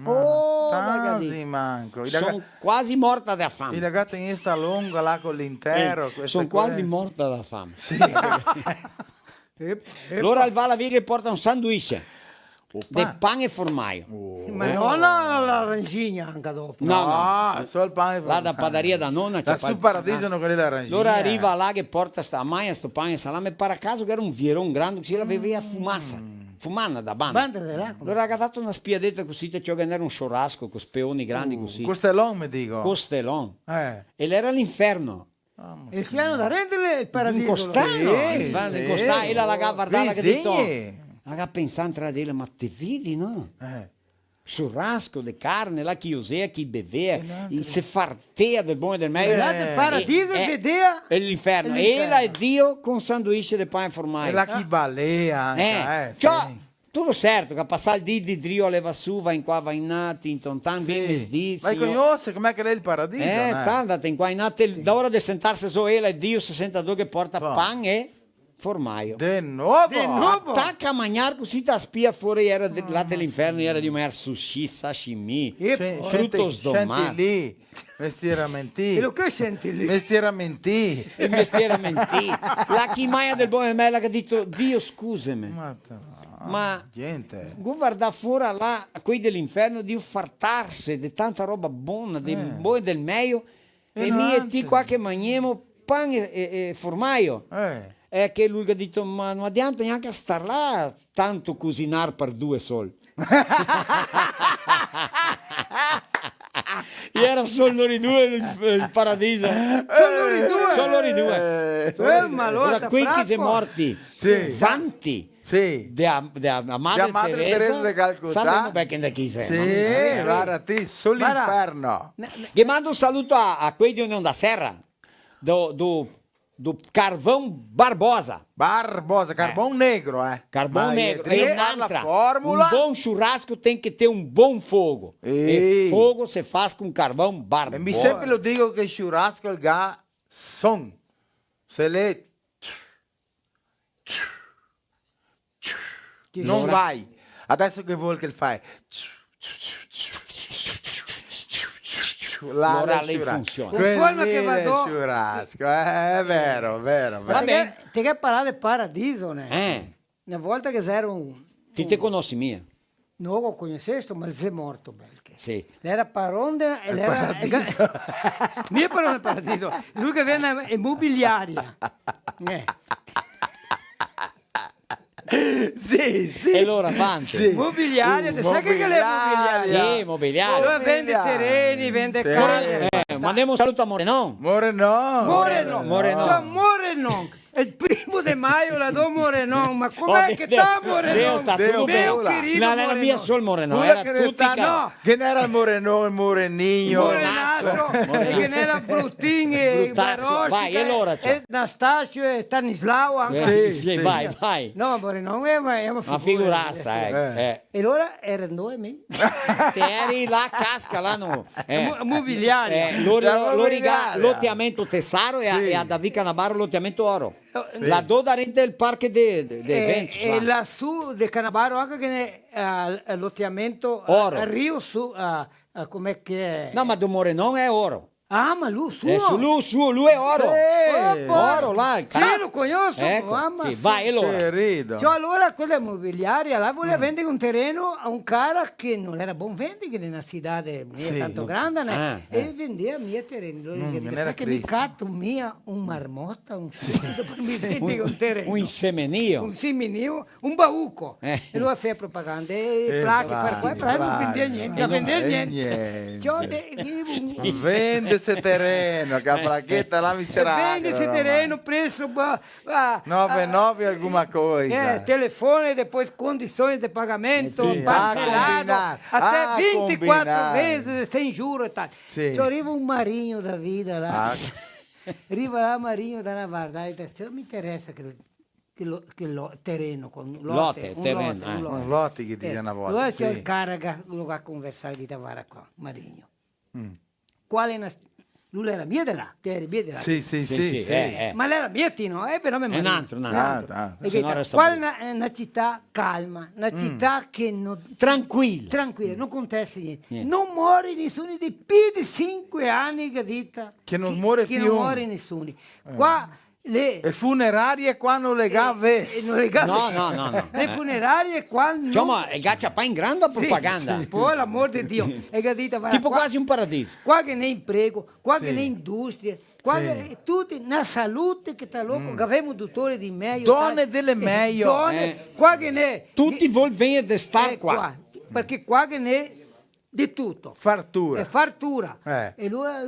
Tanzi manco. Sono quasi morta da fame. Il ragazzo in sta lunga là con l'intero. Sono quasi morta da fame. Sì. Allora va la via e porta un sandwich di pane e formaggio. Ma non la regina anche dopo. No, solo il pane. là da padaria da nonna Da c'è sul paradiso non quella arrangina. Allora arriva là che porta sta maia, sto pane e salame, per caso che era un vieron grande, che l'aveva fumassa. Fumana da banda. Banda dell'acqua. Allora ha dato una spiadetta così, c'è che era un churrasco con speoni grandi così. Costellon mi dico. Costellon. Eh. E l'era l'inferno. Il fiano da rendere il Un paradiso. costano. Sì, In sì. costano. E la guardava che Sì, detto. sì. La pensando tra di lei, ma te vedi, no? Churrasco di carne, la chi usea, chi bevea, si fartea del buono e del meglio. Il paradiso vedeva E l'inferno. E l'inferno. ella è Dio con sanduiche di pane e formaggio. E la chi balea anche. Cioè, sì. tu lo certo che passare il dì di Dio le va su, va in qua, va in nati, in tontan, ben mesdizi. Ma conosce com'è che è il paradiso? Andate in qua in nati, da ora di sentarsi su ella e Dio 62 che porta pan e formaggio. De nuovo? Attacca a mangiare così ta spia fuori era là dell'inferno, era di mangiare sushi, sashimi, frutto Senti sdomati. lì, mestieramenti. E lo che senti lì? Mestieramenti. Il mestiere mentì. La chimaia del buon mela che ha detto Dio scusami. Ma gente. guarda fuori là, quei dell'inferno, di fartarsi di tanta roba buona, di buono e del meglio, e mi e ti qua che mangiamo pan e formaggio. È che lui ha detto, ma non adianta neanche a star là tanto cucinare per 2 soldi. Era solo loro due il paradiso. Solo loro due. Ora qui chi si è morti? Sì. Vanti. Sì. Da Madre Teresa di Calcutta. sappiamo perché da chi sei. Sì, guarda te, sull'inferno. Che mando un saluto a quelli di Unione da Serra, do Carvão Barbosa. Barbosa, carbone negro, Carbone Ma negro. Adriano E fa la un'altra, formula. un buon churrasco tem que ter um bom fogo. E fogo se faz com carvão Barbosa. E mi sempre lo dico che il churrasco il ga son. Se le non vai. Adesso che vuol che il fai. Allora lei funziona. Conforme che vado. Churrasco, è vero, vero. Va bene. Ti che parlare del paradiso, né? Una volta che era un... Ti conosci mia? Non lo conoscevo, ma sei morto, Belche. Sì. Era paronde e era... Mia parola è paradiso. Lui che viene immobiliaria. Sì, sì. E allora avanti. Sì. Immobiliaria, sai che è l'immobiliaria? Sì, immobiliare. Allora vende terreni, vende case. Mandiamo un saluto a Morenon. Morenon. Morenon. Il 1 maio la do Morenon, ma com'è che sta Morenon? Mio querido Non era mia solo Morenon, Quella era che ne tutti sta, che ne era il Morenon, il Morenigno. Morenasso, e che ne era Brutin e Bruttazzo. Barostica, Vai, e allora c'è. e Nastasio e Stanislao anche. Sì, vai, vai. No, Morenon è una Una figurazza, E allora erano noi me. Te eri la casca, là no. Mobiliaria. L'ottiamento Tessaro e a Davica Navarro l'ottiamento oro. La do da rente del parco di eventi. E lassù del Canavaro anche che ne l'ottiamento Oro. a Rio su, com'è che è? No, ma do Morenon è oro. Ah, ma lui suo. Lui è oro. Oro là. Sì, lo conosco. Ecco, mamma sì, sì. vai allora. Cioè, allora quella immobiliaria là voleva vendere un terreno a un cara che non era buon vendere, che nella città tanto grande, né? E vendeva mia terreno. Sai che mi catto mia un marmotta, un per mi vendere un terreno. Un semenio. Un semenio, un bauco. E lui fa propaganda, e placche per qua, però non vendeva niente, non vendeva niente. Cioè, Vende ese terreno, che la placchetta là miserabile. Vende esse terreno preço 99 alguma coisa. telefone e depois condições de pagamento parcelado até 24 combinare. vezes sem juros e tal. Sì. Ci arriva un Marinho da vida lá. Arriva lá Marinho da Navarra, e dice, non mi interessa che terreno con Lote, terreno, Un lote che dice una volta. Allora c'è Sì. il caraga, lo va a conversare di Tavara qua, Marinho. Quale lui era mia di là, Sì. ma lei era mia, no? Però me un altro. E Se no che resta qual brutto. è una città calma, una città che non... Tranquilla. non contesta niente. Non muore nessuno di più di 5 anni, capito? Che non muore che più. non muore nessuno. Qua le funerarie qua non le gaves. non le gaves. No. Le funerarie qua non... Insomma, il gaccia pa in grande propaganda. Poi l'amor di Dio. Hai capito? Tipo quasi un paradiso. Qua che ne imprego, qua che ne industria, qua che tutti una salute che sta loco, che abbiamo dottore di meglio. Donne delle meglio. Donne, qua che ne... Tutti vuol venire a stare qua. Perché qua che ne... Di tutto. Fartura. E fartura. Eh. E allora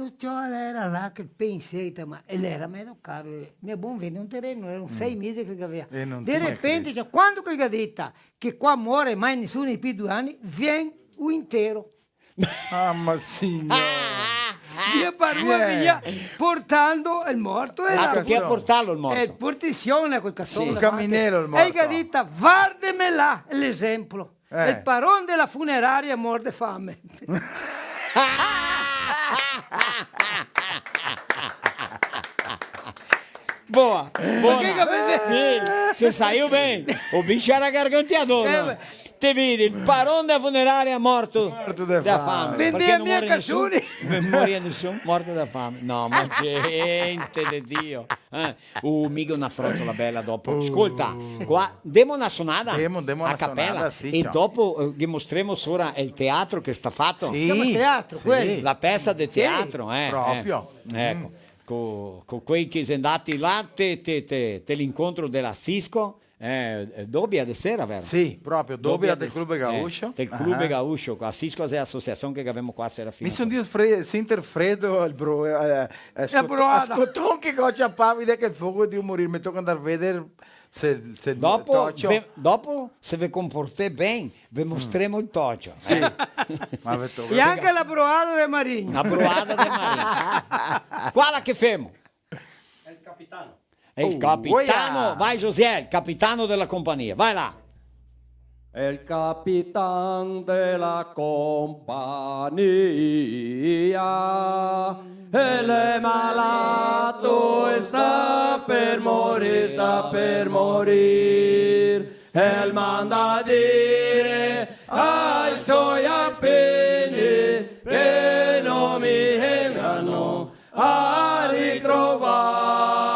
era là che pensate, ma e lei era meno caro. Mi è buon vendere un terreno, erano 6 mesi che aveva. E non Di ti repente, cioè, quando che ha detto che qua muore mai nessuno in più di 2 anni, viene un intero. Ah, ma signore. Via parua via, portando il morto. E Ah, perché a portarlo il E morto? il portizione quel cassone. Un camminero il morto. E che ha detto, guardami là l'esempio. Il paron della funeraria muore di fame. Boa. Perché capite? Sì, se saiu bene. O bicho era garganteador. Te vedi, il parone della funeraria morto da da fame. fame. Vendeva Perché non mia muore nessuno? casciuni. Non moria nessuno, morto da fame. No, ma gente di Dio. Mica una frotola bella dopo. Ascolta, qua diamo una sonata Diamo a una cappella sonata, sì, e ciao. dopo dimostriamo ora il teatro che sta fatto. Sì. Siamo a teatro, Sì. quelli. La peça di teatro, proprio. Ecco, con quei che sono andati là, te l'incontro della Cisco, doppia di sera, vero? Sì, proprio, doppia del Club Gaúcho. Del Clube Gaúcho, a Cisco è l'associazione che abbiamo qua a Serafino. Mi sono detto Sinter Fredo, il bro, broada. ascoltò che cosa pavide che il fuoco di morire, mi tocca andare a vedere se il Dopo, toccio. dopo, se vi comportate bene, vi mostriamo il toccio. Sì. Ma vi tocca- E anche la broada di Marinho. Una bruata del marino. Quale che femo? È il capitano. È il capitano, oia. vai José, il capitano della compagnia, vai là. El capitán de la compañía, él è malato e sta per morir, él manda a dire ai suoi appeni che non mi vengano a ritrovare,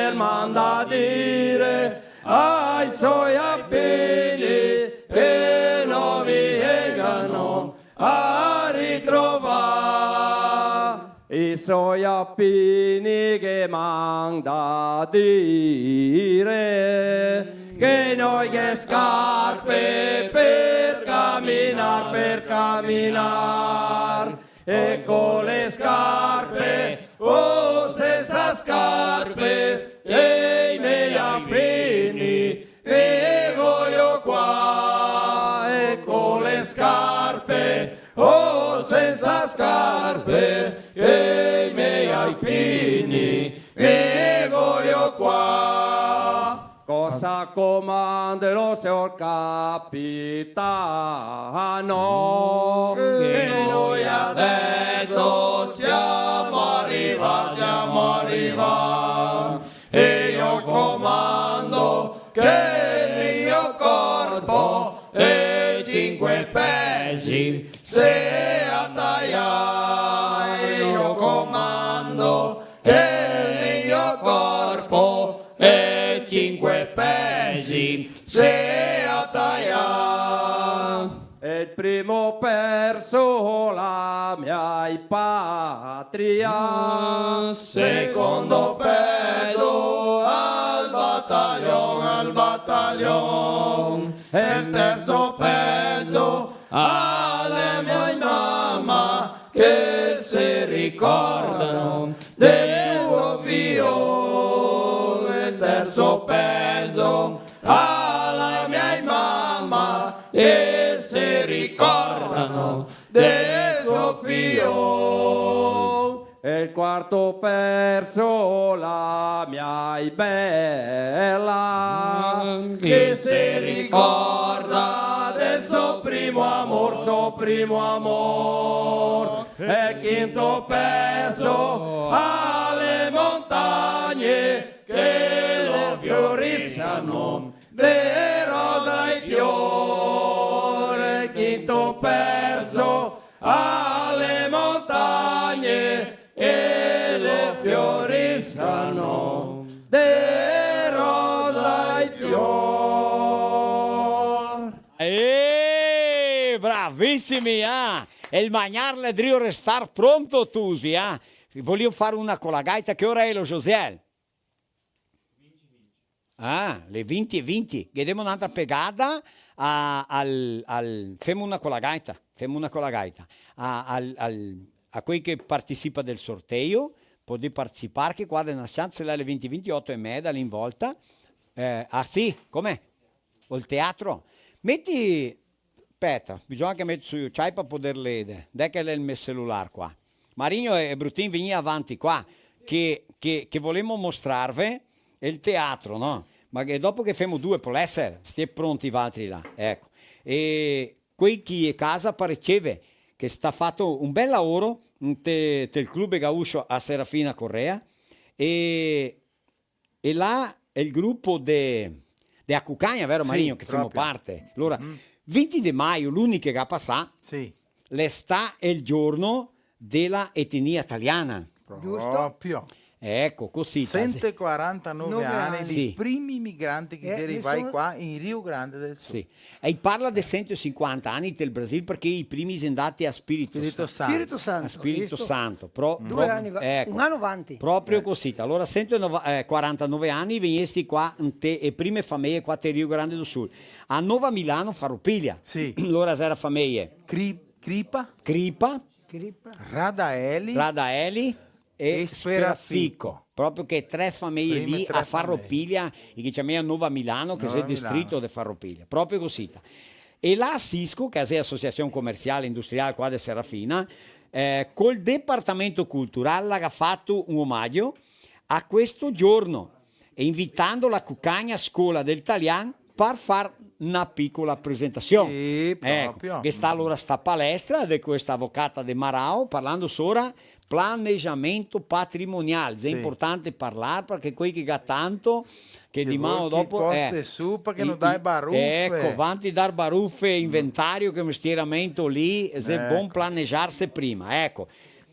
él manda a dire ai suoi appeni che non mi vengano a ritrovare, i suoi appini che manda a dire che noi che scarpe per camminar, e con le scarpe o senza scarpe e i miei appini e voglio qua, e con le scarpe o senza scarpe e i miei appini e voglio qua. Cosa comanda lo signor capitano? Che noi adesso siamo arrivati, e io comando che il mio corpo e 5 pesi se attaglia, io comando che il mio corpo e 5 pesi se attaglia, e il primo perso la mia patria, secondo peso al battaglione, e il terzo peso alle mie mamma che si ricordano del suo figlio e se ricordano del suo figlio. E il quarto perso la mia bella, che se ricorda del suo primo amor. E il quinto perso alle montagne che lo fiorizzano de rosa e fiore. Il quinto perso alle montagne e lo fiorizzano de rosa e fior. Bravissimi, ah! E il magnarle drio restar pronto, Tusi, ah! Voglio fare una con la gaita, che ora è lo Josiel? Ah, le 20:20. Chiediamo un'altra pegata femo una con la gaita, a quelli che partecipa del sorteio, può partecipare, che qua una chance alle 20:28 e mezza all'involta. Sì, com'è? O il teatro? Metti, aspetta, bisogna che metti su YouTube per poter vedere, dai che è il mio cellulare qua. Marino e Brutin venì avanti qua, che volevamo mostrarvi il teatro, no? Ma che dopo che femo due può essere, stiamo pronti i altri là, ecco. E qui chi è casa riceve che sta fatto un bel lavoro del club Gauscio a Serafina Correa e là è il gruppo de Acucagna, vero Marino, che famo parte. Allora, 20 di maio, l'unica che passa, l'està è il giorno della etnia italiana. Proprio. Ecco, così. 149 anni sì. i primi migranti che si arrivati qua in Rio Grande del Sul. Sì. E parla di 150 anni del Brasile perché i primi sono andati a Spirito Santo. Santo. A Spirito Santo. 2 anni, ecco, un anno avanti. Proprio così. Allora, 149 anni venesti qua e prime famiglie qua a Rio Grande do Sul. A Nova Milano Farroupilha. Sì. Allora c'era famiglie. Cripa. Radaeli e Sferafico, proprio che 3 famiglie lì a Farroupilha e che chiamiamo Nova Milano, che è il distretto di Farroupilha, proprio così. E là Cisco, che è l'associazione commerciale industriale qua di Serafina, col Dipartimento Culturale ha fatto un omaggio a questo giorno, invitando la Cucagna Scuola del Italiano per fare una piccola presentazione. Sì, ecco, che sta allora sta palestra di questa avvocata di Marao, parlando sopra planejamento patrimoniale. È importante parlare perché qui che ha tanto che di mano dopo coste su perché non dai baruffe. Ecco, avanti dar baruffe inventario che mestieramento lì, è buon planeggiarsi prima. Ecco,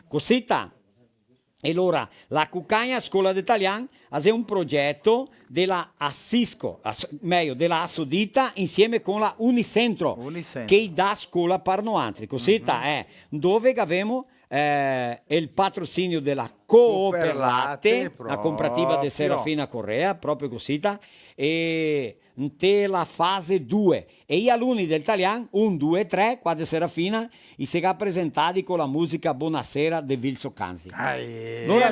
così sta. E allora la Cucagna Scuola d'Italiano ha un progetto della Assisco, meglio della Assodita insieme con la Unicentro. Che dà scuola per noi. Così sta, dove abbiamo il patrocinio della Cooperlatte, la comprativa di Serafina Correa, proprio così, e la fase 2 e gli alunni del italiano 1, 2, 3 qua di Serafina si sono presentati con la musica Buonasera di Vilso Canzi. Allora,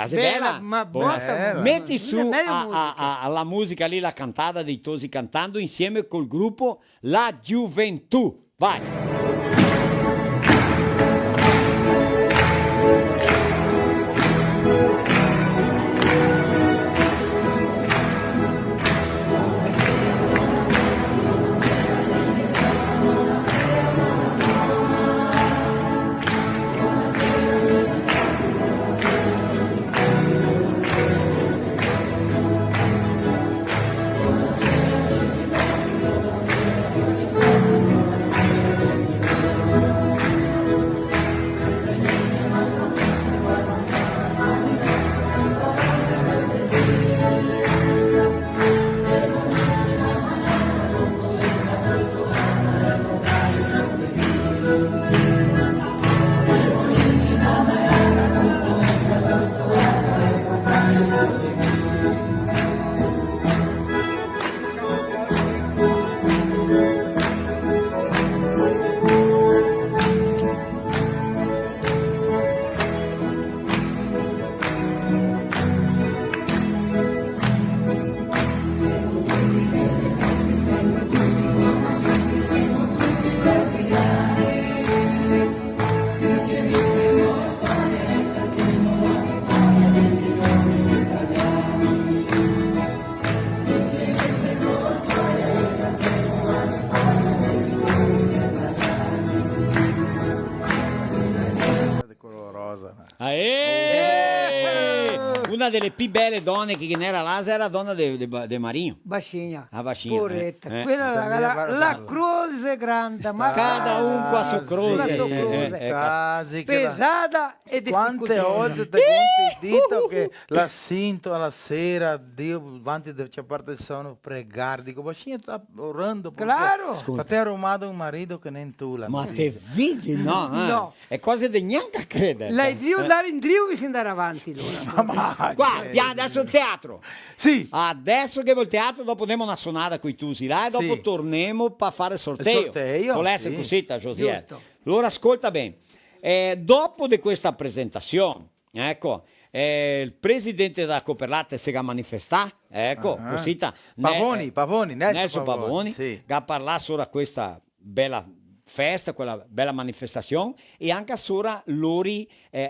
bella, ma metti su la musica lì, la cantata dei Tosi cantando insieme col gruppo La Gioventù. Vai! Una delle più belle donne che era l'Asa era donna de Marinho. Baixinha. A Baixinha. Poretta. Quella la croce grande, ma cada un qua su croce. Pesata e difficoltosa. Quante volte ti conti dito che la sinto alla sera, Dio, davanti c'è parte del sonno, pregare. Dico, Baixinha sta orando. Claro. Ma te hai arrumato un marito che non tu la. Ma te vedi? No, No. È quasi di neanche a credere. Lei Dio andare in Dio che si andare avanti. Qua, adesso il teatro. Sì. Adesso che va il teatro, dopo andiamo una sonata con i tusi là e dopo Sì. torniamo per fare il sorteio. Il sorteio, Con l'essere sì. cosita, José. Giusto. Allora ascolta bene. Dopo di questa presentazione, ecco, il presidente della Cooperlate si è manifestato, ecco, cosita. Pavoni, Nelson Pavoni, sì. che ha parlato su questa bella festa, quella bella manifestazione e anche sopra loro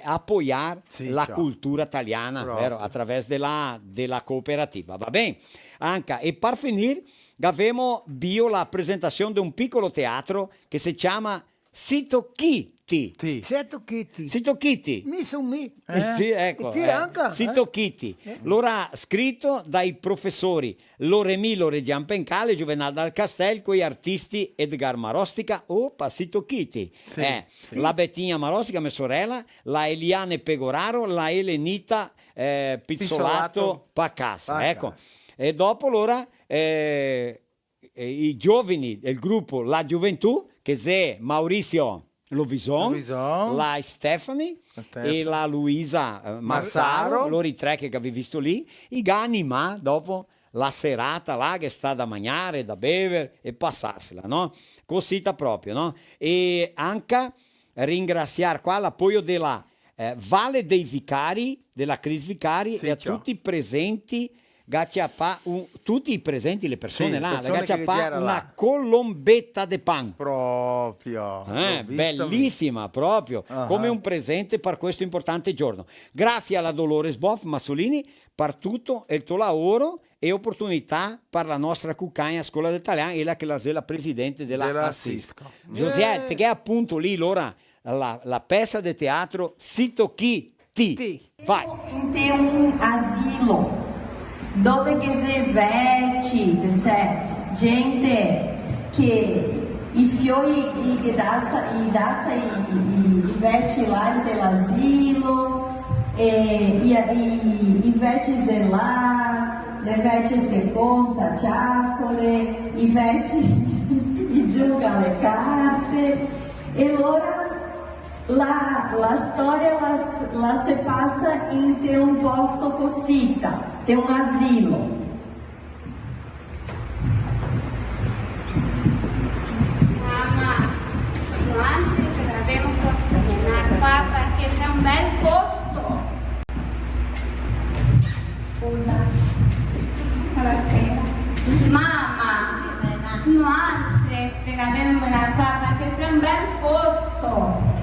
appoggiare Sì, la ciao. cultura italiana, Proprio. vero? Attraverso della cooperativa, va bene? Anche, e per finire abbiamo la presentazione di un piccolo teatro che si chiama Sito Kitty. Sì. Certo Kitty. Sito Kitty. Mi sono mi. Sì, ecco, E ti anche? Sito Kitty. L'ora scritto dai professori Loremilo Reggian Pencale, Juvenal dal Castel, con gli artisti Edgar Marostica, Sito Kitty. Sì, sì. La Bettina Marostica, mia sorella, la Eliane Pegoraro, la Elenita Pizzolato Pizzolato Pacassa. Pacassa. Ecco. E dopo l'ora i giovani del gruppo La Gioventù, che è Maurizio Lovison, la Stephanie e la Luisa Marsaro, loro i tre che avevi visto lì, i gani, ma dopo la serata là che sta da mangiare, da bere e passarsela, no? Cosita proprio, no? E anche ringraziare qua l'appoggio della Valle dei Vicari, della Cris Vicari Sì, e a ciao. tutti i presenti. Tutti i presenti, le persone Sì, là, persone che c'era una là. colombetta de pan. Proprio. L'ho visto, Bellissima proprio, come un presente per questo importante giorno. Grazie alla Dolores Boff Massolini per tutto il tuo lavoro e opportunità per la nostra cuccagna scuola dell'italiano e la che la presidente della Assisco. Giuseppe, che è appunto lì l'ora la peça di teatro Sito Kitty. Vai. Tem um asilo dove che si vecchi, gente che i fiori che dassa i vecchi là dell'asilo i vecchi là, le vecchie si conta ciacole, i vecchi gioca le carte e allora la storia la se passa in te un posto cosita, te un asilo. Mamma, anche che abbiamo forse tornare qua perché c'è un bel posto. Scusa, buonasera. Mamma, no altre che abbiamo tornare qua perché c'è un bel posto.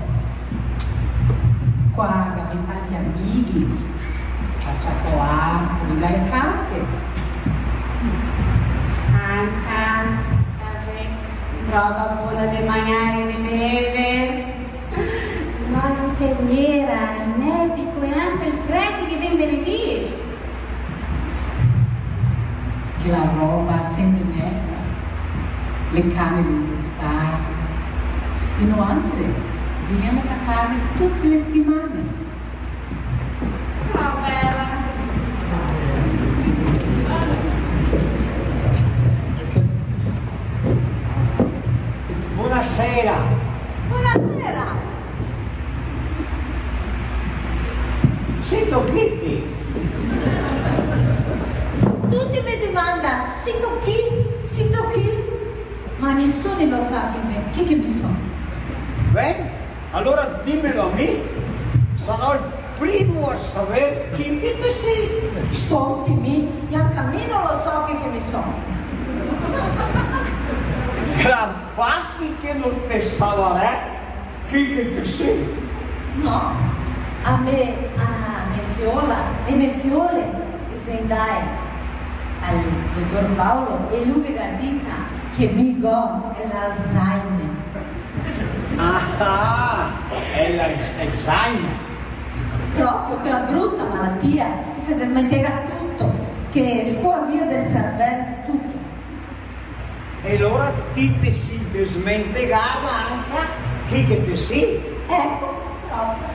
Qua abbiamo tanti amici, facciamo acqua, giocare le carte. Anche roba buona di mangiare e di bere. Ma l'infermiera, il medico e anche il prete che viene benedire. Che la roba sempre nera, le came di gustare. E noi altre veniamo a casa tutte le settimane. Ciao bella. Buonasera. Buonasera. Sito Kitty. Tutti mi domandano, sito chi? Ma nessuno lo sa che mi sono. Bene, allora dimmelo a me, sarò il primo a sapere chi che tu sei. So che e anche a me non lo so che mi sono. Gran fatti che non te saprà chi che tu sei. No, a mia fiola e mie fiole se andai al dottor Paolo e lui che dita che mi go è l'Alzheimer. Ah, è l'Alzheimer. proprio quella brutta malattia che si desmentiega tutto, che scuola via del cervello tutto. E allora ti si desmentegava anche chi che ti si? Ecco, proprio.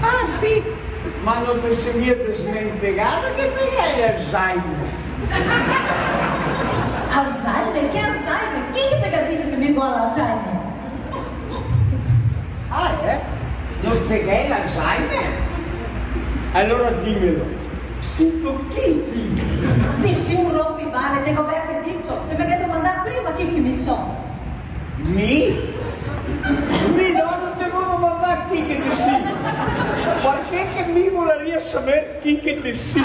Ah sì, ma non ti si è desmentegata che ti hai Alzheimer. Alzheimer? Che Alzheimer? Chi che ti ha detto che mi vuole l'Alzheimer? Ah, non ti hai l'Alzheimer? Allora dimmelo. Si tocchiti. Dici un rompiballe, te governi dito. Te mi hai domandato prima chi che mi sono. Mi? Mi non te lo domandare chi che ti si. Perché che mi voleria sapere chi che ti si.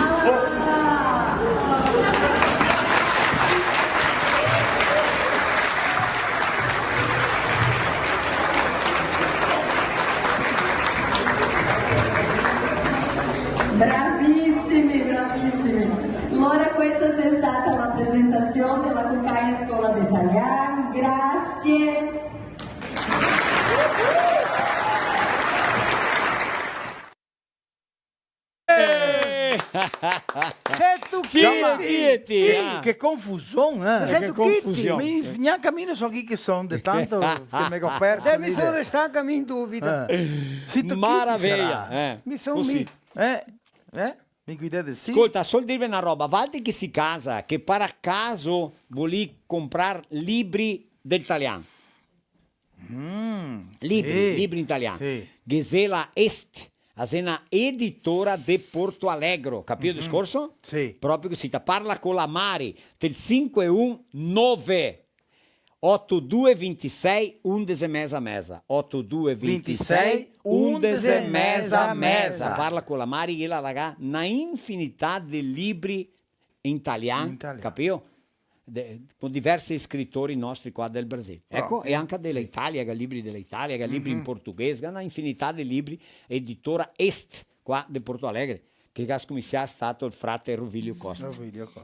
Bravissimi, bravissimi. Allora questa è stata la presentazione della Cucaia Scuola d'Italiano. Grazie. Che confusione, Che confusione. Neanche a me non so chi che sono, di tanto che mi ho perso. Mi sono restato in dubbio. Maraviglia. Mi sono Così. Mi guidate sì. Ascolta, solo dirvi una roba, Valdi che si casa, che per caso vuole comprare libri dell'italiano. Libri in italiano. Sì. Gesela Est, una editora di Porto Alegre, capito il discorso? Sì. Proprio che si parla con la Mari del 519 8226 11 mesa 8226 11 mesa. Parla con la Mari che la raga una infinità di libri in italiano. Capito? Con diversi scrittori nostri qua del Brasile. Ecco, e anche dell'Italia, che libri dell'Italia, che libri in portoghese, una infinità di libri, editora Est qua di Porto Alegre, che come sia stato il frate Rovilio Costa.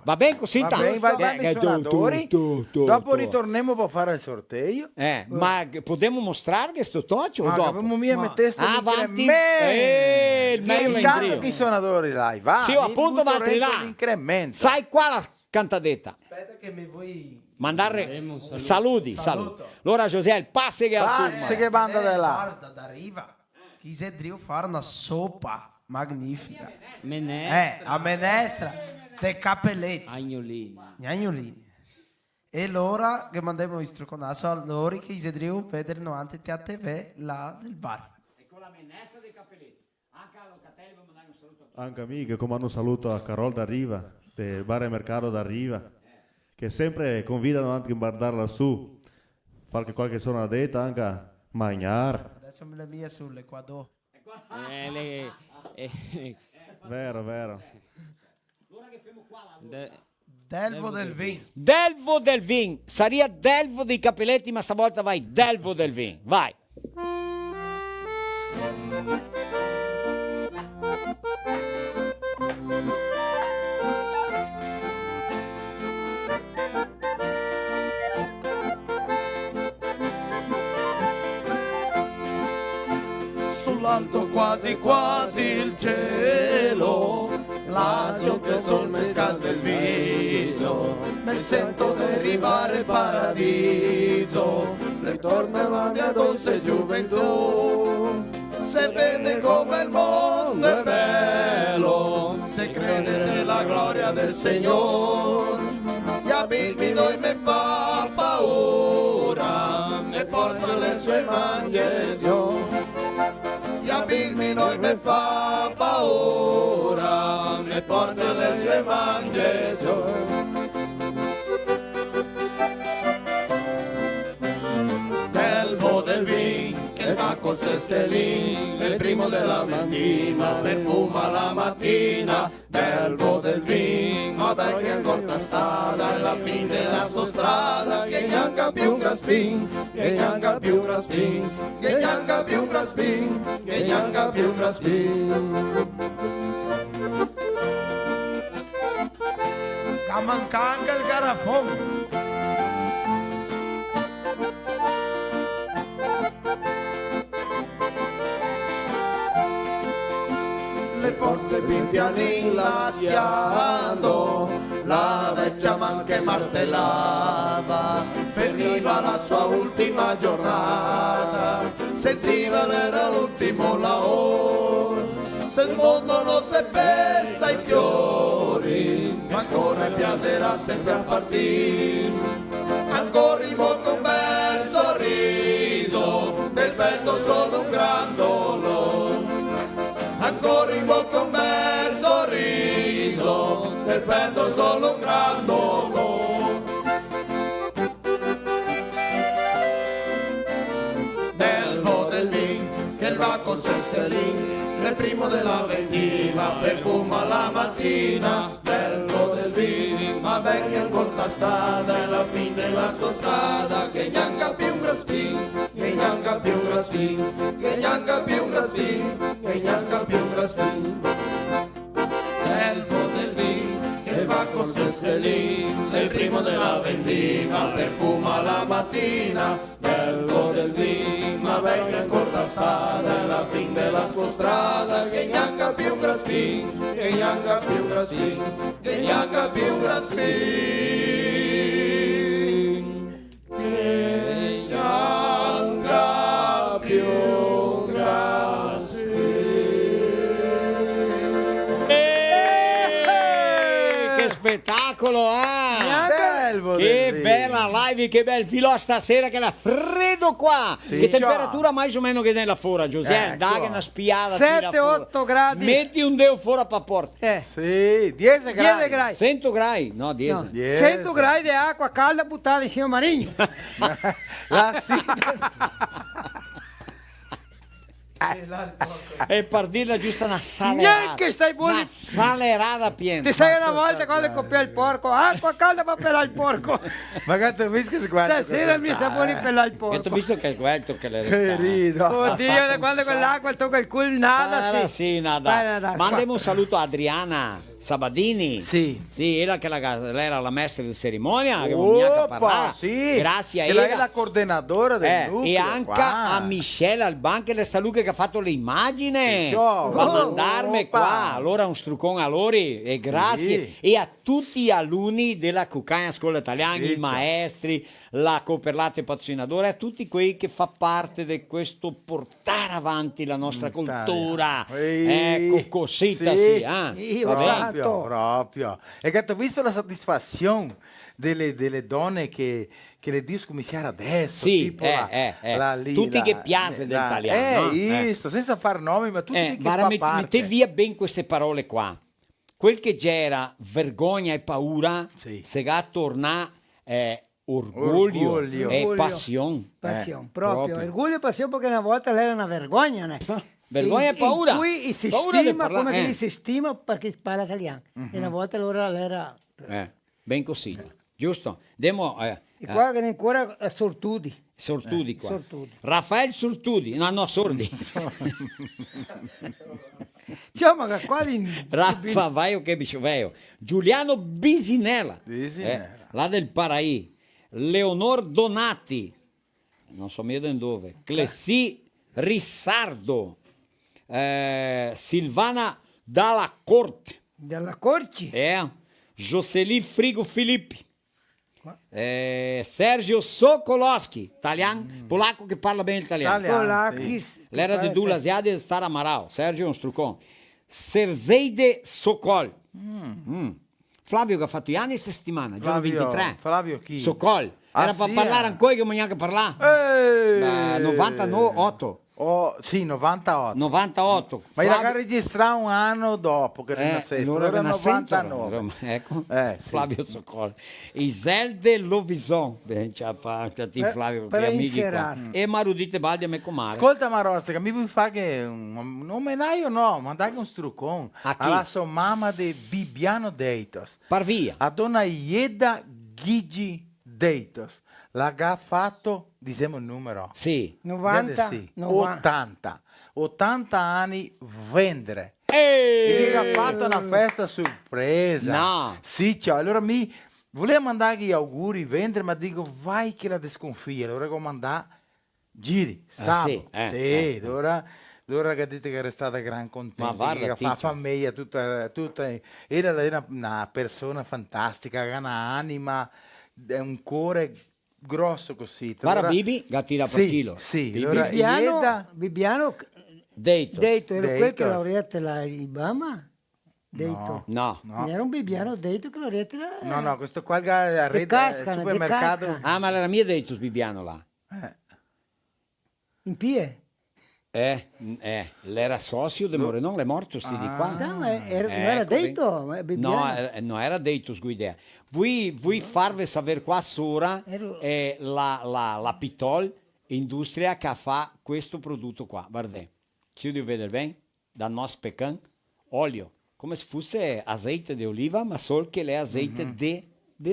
Va bene così? Va bene, vai bene, suonatori. Dopo ritorniamo per fare il sorteggio. Ma possiamo mostrare questo toccio o dopo? Avanti. Il meglio Intanto che i suonatori là, va. Sì, appunto va là. L'incremento. Sai qua la cantadetta. Aspetta che mi vuoi Mandare saluti. Allora José, passi che che banda da là. Guarda, da riva. Chisedrio fare una soppa magnifica. Menestra. A menestra de capelletti. Agnolini. E allora che mandiamo il struconasso a loro che Isedrio vedono anche a TV là del bar. E con la menestra dei capelletti. Anche a Locatelli vuoi mandare un saluto a anche a me che comando un saluto a Carol da Riva, del bar e mercato da Riva, che sempre convidano anche a guardare lassù, fare qualche suonadetta anche a mangiare. Adesso me le mie sull'Equador. Vero. Delvo del Vin. Delvo del Vin. Saria Delvo dei capelletti, ma stavolta vai Delvo del Vin. Vai. Sull'alto quasi il cielo, lascio che il sol mi scalda il viso, mi sento derivare il paradiso, ritorna la mia dolce gioventù, se vede come il mondo è bello, se crede nella gloria del Signore, gli abismi noi mi fa paura, e porta le sue mani Dio. Gli abismi noi mi fa paura, e porta le sue mani Gesù. Delvo del Vin, che va col sestellin, il primo della mattina, perfuma la mattina. Delvo del Vin, ma dai che corta strada, è la fine della sua strada, che neanche più un graspin, che neanche più un graspin, che neanche più un graspin, che neanche più un graspin. Camancanca il garafon. fosse pian pianin lasciando, la vecchia man che martellava, finiva la sua ultima giornata, sentiva l'era l'ultimo lavoro, se il mondo non si pesta i fiori, ancora piacerà sempre a partire, ancora in bocca un bel sorriso, del petto solo un gran dolore, ancora in bocca un bel sorriso, del petto solo un gran dolore. Del vo del vin che va con Sesselin, nel primo della ventina, perfuma la mattina, bello del vino, ma vecchia ancora la strada, e la fine della sua strada, che neanche più un graspin, che neanche più un graspin, che neanche più un graspin, che neanche più un graspin. Bello del vino, che va con Sesselin, nel primo della ventina, perfuma la mattina, bello del vino, ma vecchia ancora la strada, e la fine della sua strada, che neanche più un graspin, che neanche più un graspin, che neanche più un graspin, che neanche più un graspin. Che spettacolo, che bella live, che bel filo stasera, che la freddo qua. Sì, che temperatura mai o meno che nella fora, Giuseppe? Ecco. Dai, una spiata. 7-8 gradi. Metti un deo fuori a porta. Sì, 10 gradi. 10 100 gradi, no, 10. No, 100 gradi di acqua calda buttata in cima al marino. E per dirla giusta, una salerata. Neanche stai buoni. Una salerata piena. Ti sai una volta quando coppia il porco, acqua calda per pelare il porco. Ma che tu visto che guarda? Stasera mi sta buoni pelare il Che porco. tu visto che quello che le Che rido. Oddio, da quando quell'acqua tocca il culo, nada, sì, nada. Vai, nada. Mandiamo un saluto a Adriana Sabadini. Sì. Sì, lei era la maestra di cerimonia, che non mi ha parlato. Sì. Grazie a Che lei è ella. la coordinatore del nucleo. E anche qua. a Michelle Alban, che le saluta, che ha fatto l'immagine. Ciao. Va a mandarmi Oppa. qua. Allora un struccone a loro e grazie. Sì. E a tutti gli alunni della Cuccagna Scuola Italiana, Sì, i maestri, la cooperativa patrocinatore, a tutti quelli che fa parte di questo portare avanti la nostra cultura. Ecco, cosita sì. Va bene? Proprio. E che tu visto la soddisfazione delle donne che le dico cominciare adesso? Sì, tipo tutti che piace dell'italiano. No? Visto, senza far nomi, ma tutti che Guarda, fa mette parte. via ben queste parole qua. Quel che c'era vergogna e paura, se va a tornare orgoglio e passione. Passione, proprio. Orgoglio e passione, perché una volta lei era una vergogna. Né? Vergogna e paura. In cui si Paura di stima parlare, come che si stima perché parla italiano. E una volta allora lei era... Ben così, giusto? Andiamo E qua che ancora sortudi. Sortudi qua. Sortudi. Raffaele Sortudi, no, sordi. Ciao, ma qua Raffa, vai o che bicio. Giuliano Bisinella. Là del Paraì. Leonor Donati. Non so meglio dove. Clessi Rissardo. Silvana Dalla Corte. Dalla Corte? Joseli Frigo Filippi. Sergio Sokolowski, italiano, polacco che parla bene italiano. L'era di Dula Ziadi e Sara Amaral. Sergio è un struccone. Serzeide Sokol. Flavio che ha fatto gli anni questa settimana, giorno 23. Flavio chi? Sokol. Era per parlare ancora che non neanche parlare. 98. Sì, 98. 98. Ma la registrare un anno dopo che rinasceste. Allora 99. Ecco. Sì. Flavio Sokol. Iselde Lovison. Flavio, per amici qua. inserare. E Marudite Baldi a me comare. Ascolta Marostica, mi vuoi fare un omenaggio no? Mandare un struccone alla sua mamma di Bibiano Deitos. Parvia. A donna Ieda Gigi Deitos. L'ha fatto, diciamo il numero. Sì. 90. 80 anni vendere. E ha fatto una festa sorpresa. No. Sì, ciao. Allora mi volevo mandare gli auguri, vendere, ma dico vai che la desconfia. Allora devo mandare giri, sabato. Sì, allora Allora che dite che era stata gran contenta, Ma guarda, che fa Ticcio. famiglia tutta, era una persona fantastica, che ha un'anima, è un cuore grosso così. Guarda Allora- Bibi, gattira per Sì, chilo. sì, Bibi. allora Ieda- Bibiano Deitos. Deito, era quel che Deitos. laureata la Ibama? Deito. No. Era un bibiano Deito che laureata la... No, questo qua è a De rete, Cascana, al De supermercato. Cascana. Ah, ma era mia Deitos Bibiano là. In Pie. L'era socio di Morenon, è morto sti di qua. No, ma non era Ecco, Deito, ma è bibiano. No, era Deitos guidea. Vuoi farvi sapere qua sopra la Pitol industria che fa questo prodotto qua. Guardate, ci devo vedere bene, da nostro pecan, olio, come se fosse azeite di oliva, ma solo che è azeite di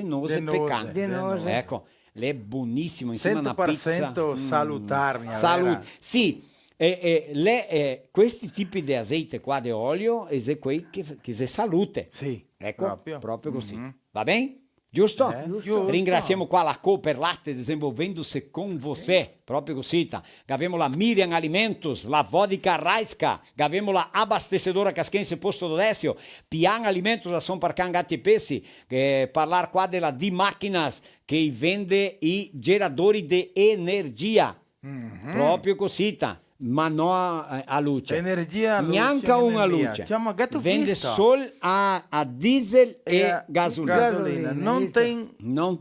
nose De nose, pecan. de nose. Ecco, è buonissimo, insieme a una pizza. 100% salutarmi. Sì, questi tipi di azeite qua di olio è quei che si salute. Sì, ecco, proprio così. Va bene? Giusto? Giusto. Ringraziamo qua la Cooper Latte desenvolvendo-se con você, proprio così. Abbiamo la Miriam Alimentos, la Vodka Raiska, abbiamo la abastecedora Casquense Posto d'Odessio, Pian Alimentos da São Parcanga Atipesi, parlare qua della D Máquinas che vende i geratori di energia, proprio così. Ma no a luce. Energia a luce, Neanche una energia. luce. Cioè, ma che tu Vende visto? solo a diesel e gasolina. Non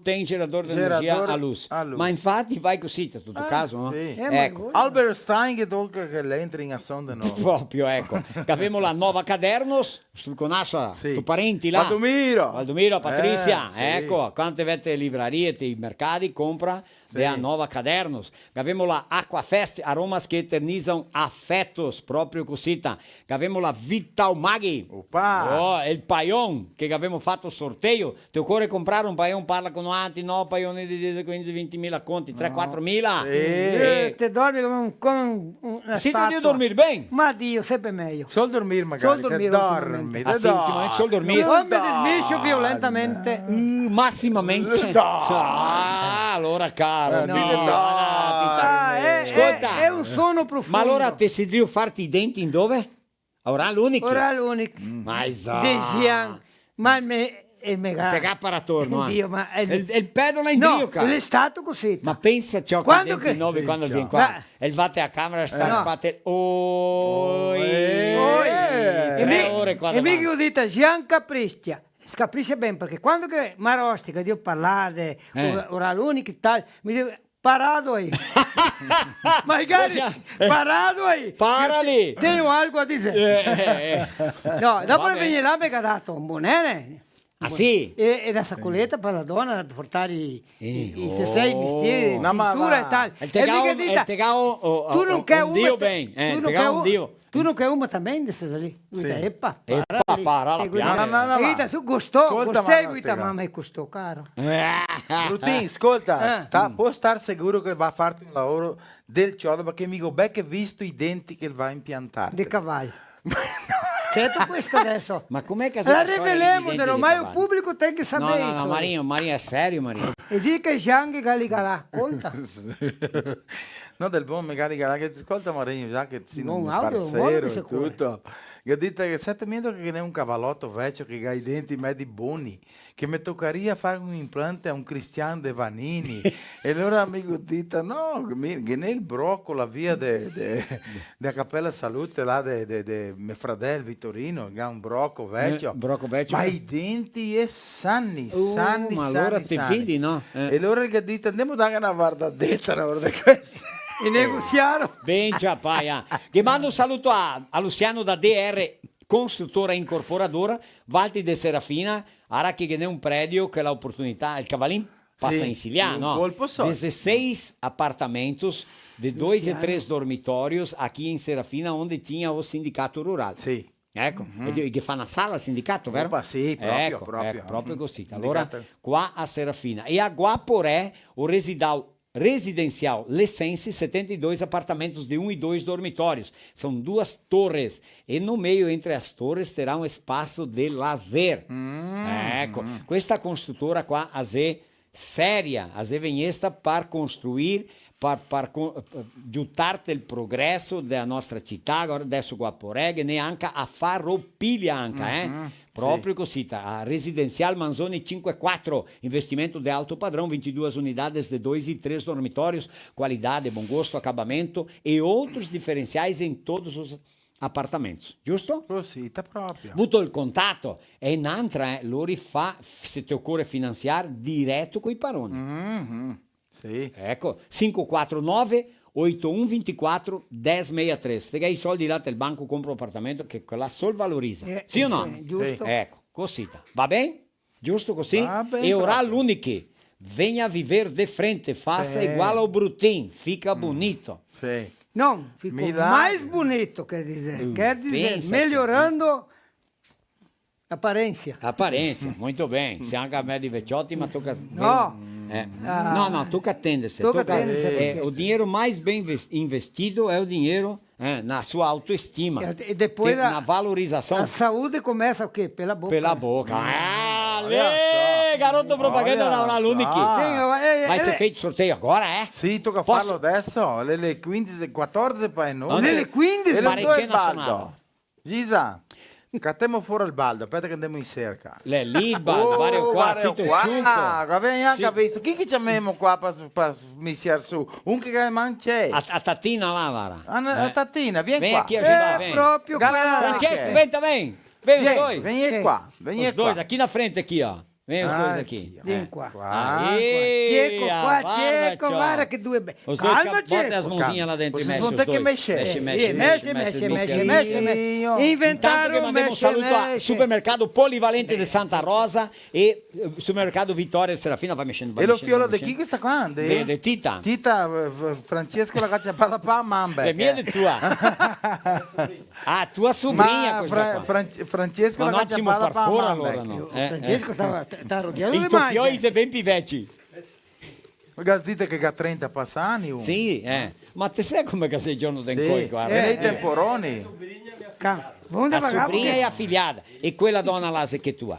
tem gerador di energia a luce. Ma infatti vai così, in tutto caso, no? Sì. Ecco. Albert Stein che tocca che l'entra in sonda no. Proprio, ecco. Abbiamo la nuova Cadernos, tu conosci tu parenti là? Valdomiro, Patrizia, sì. ecco, quante avete livrarie, i mercati, compra della nuova Cadernos. Abbiamo la Aquafest, aromas che eternizam affettos, proprio così. Abbiamo la Vital Maghi, il Paion, che abbiamo fatto sorteio. Ti occorre comprare un Paion, parla con altri, no, Paioni di 15-20.000 conti, 3-4.000. Te dormi come una Sì, tu statua. devi dormire bene. Ma Dio, sempre meglio. Sol dormire magari, Sol dormire che dormi, ultimamente. che Assolutamente, sol dormire. Poi mi dismiscio violentemente. Massimamente. Allora, caro. Ascolta. È un suono profondo. Ma allora te si devi farti i denti in dove? Oral unico. Oral unico. Ma Desian. Ma il mega. Te cappara attorno. Dio, ma è il pedola in no, Dio, cara. è stato così. Ma pensa ciò che Quando denti che- nuovi Sì, quando ciao. vieni qua. Ma- E il vate a camera sta no. fate oi. 3 ore qua E mica davanti. io dite Gian Capristia. Capisce bene perché quando che Marostica io parlare oral unico e tal, mi dico parato aí. Magari parato aí. Parali. Tenho algo a dire. No, dopo Vabbè. venire là mi ha dato un bonere. Ah sì? E la saccoletta per la donna per portare i 6 oh. vestiti, No, ma pintura va. e tal. Il E mica tegao, dite, il tegao, tu non che un Dio ben. tu Il non tegao che un Dio. tu non che uno también sei lì. Guida, eppa. Eppa, para la E guida, piana. no, guida, su gustò, Ascolta, gustei mamma, guida, stega. mamma e costò caro. Rutin, ascolta, può star sicuro che va a farti un lavoro del chiodo perché mi dico che visto i denti che va a impiantare. Di cavallo. Certo questo adesso. Ma com'è che La si fa riveliamo, i denti di ma il cavallo? pubblico tem che No, sapere. no, no, Marino, è serio, Marino. E di che Gianghi Galigalà, conta. No, del buon meccanica che ti ascolta Marino, già che si Buon non audio, parcero buono e sicuro. tutto. Io dico che sette miedo che ne è un cavallotto vecchio che ha i denti medi buoni, che mi toccaria fare un implante a un Cristian De Vanini. E allora amico dita, no, che nel brocco la via della Cappella Salute là de mio fratello Vittorino, che ha un brocco vecchio. Brocco vecchio. Ma i denti è sanni, sanni, ma sanni, allora ti sanni. fidi, no? E allora che dite, andiamo a dare una guardadetta, una guarda questa. E negoziarono. Ben ciapaia. Che mando un saluto a Luciano da DR, construttora e incorporadora, Valti de Serafina, ara che ne un predio che l'opportunità, il Cavalin passa Sì, in Siliano, un no? colpo solo. 16 apartamentos de 2 e 3 dormitórios aqui em Serafina, onde tinha o sindicato rural. Sì. Ecco, e che fa una sala sindicato, vero? Opa, sì, proprio, ecco, proprio. ecco, proprio così. Allora, Sindicato. qua a Serafina. E a Guaporé, o residencial Lessense, 72 apartamentos de 1 e 2 dormitórios. São 2 torres. E no meio, entre as torres, terá um espaço de lazer. Ecco, questa costruttora qua, a Z, séria, a Z Venhesta, para construir per aiutarti il progresso della nostra città, adesso qua a Poreg, e neanche a Farroupilha anche, proprio così, a Residencial Manzoni 54, investimento de alto padrão, 22 unidades de 2 e 3 dormitórios, qualidade, bom gosto, acabamento e outros diferenciais em todos os apartamentos, giusto? Così, proprio. Avuto il contatto e in altra lo rifà se ti occorre finanziare diretto coi paroni. Sì. Ecco, 549 8124 1063. Se hai i soldi là del banco compro un appartamento che la sol valorizza. Sì o no? Giusto. Ecco, così. Va bene? Giusto così? Va bene, E ora proprio. l'unico. Venha viver de frente, faça igual ao Brutin, fica bonito. Sì. Não, ficou Milagre. mais bonito, quer dizer. Quer dizer, pensa, melhorando a aparência. Apparenza, molto bene. Se anche a me di Vecchiotti, ma tocca... No. No, tocca attendersi. Tocca attendersi, perché o dinheiro mais bem investido é o dinheiro na sua autoestima. E depois na valorização a saúde começa o quê? Pela boca. pela boca. Lê, garoto propaganda Olha da Lunic. só. Vai ser feito sorteio agora, é? Sì, tocca Posso? farlo adesso. Le 15, 14 poi no. Nelle 15 E le pare due cena il baldo. suonata. Gisa, cattiamo fuori il baldo, aspetta che andiamo in cerca. Le Liba, vario qua, vario sito qua. ciucco. Vieni anche Sì. visto. Chi che ci abbiamo qua per mischiare su? Un che manc'è. A Tatina là, Vara. A Tatina, vieni Vem qua. aqui ajudar, vem. Proprio Francesco, vem também. Vem os dois. Vieni qua, vieni Os qua. dois, aqui na frente, aqui, ó. Vem os dois aqui. Vem qua. Aí, Cieco qua, guarda, cieco, tchau. guarda che due belli. Os dois, Calma, bota as Cieco. mãozinhas lá dentro e Vocês mexe vão os ter que dois. mexer. Mexe. Io. Inventaram, Intanto che mandiamo un saluto a mexe. Supermercado Polivalente di Santa Rosa e Supermercado Vittoria Serafina va mexendo. E lo fiolo di chi che sta qua? De Tita. Tita Francesco la cacciapata pa mambe. Le mie e tua. Ah, tua sobrinha Ma questa qua. Francesco Ma la un attimo cacciapata per pa fuori mambe. allora no. Francesco stava rodeando Il le tuo mani. fioi sei ben pivecci. Dite che ha 30 passani. Sì, ma te sai come che sei il giorno del Sì. coi, guarda. E lei temporoni. Onde A vai sobrinha e a filhada. E quella donna là se che tua.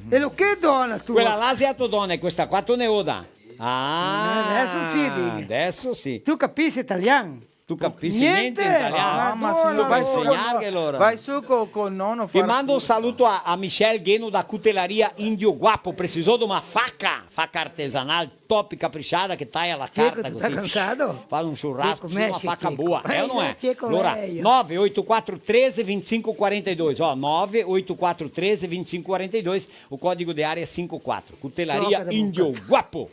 E lo che dona tu? Quella là se a tua donna e questa qua tu ne oda. Adesso sì, Didi. Adesso sì. Tu capisci italiano? Tu capisci niente in italiano? ma tu sì, vai insegnare allora. Vai su col nonno. E mando un saluto a Michel Gueno da Cutelaria Indio Guapo. Precisou de uma faca artesanal top, caprichada, che taglia la Cieco, carta tu così. tá cansado? Fa un churrasco, Cieco, precisa uma mexe, faca Cieco. boa. É ou não é? Cieco, Allora, velho. 98413 2542. Ó, 98413 2542. O código de área é 54. Cutelaria Troca da Indio Guapo.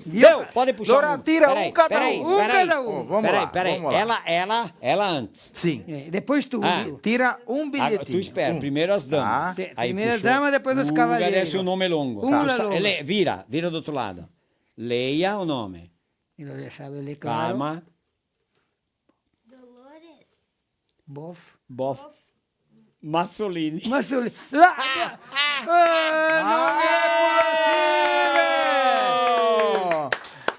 Deu, pode puxar. Allora tira un cada peraí, uno. peraí. Vamos lá, Peraí. vamos lá. Ela antes. Sì. Depois tu. Tira un Ah, bigliettino. tu espera, primeiro as damas. Sì, Aí primeiro as puxou. damas, depois os cavaleiros. Adesso o nome é longo. Ula longa. Vira do outro lado. Leia o nome. E lo sabe ler claro. Calma. Bof. Bof. Massolini. Massolini. Lá.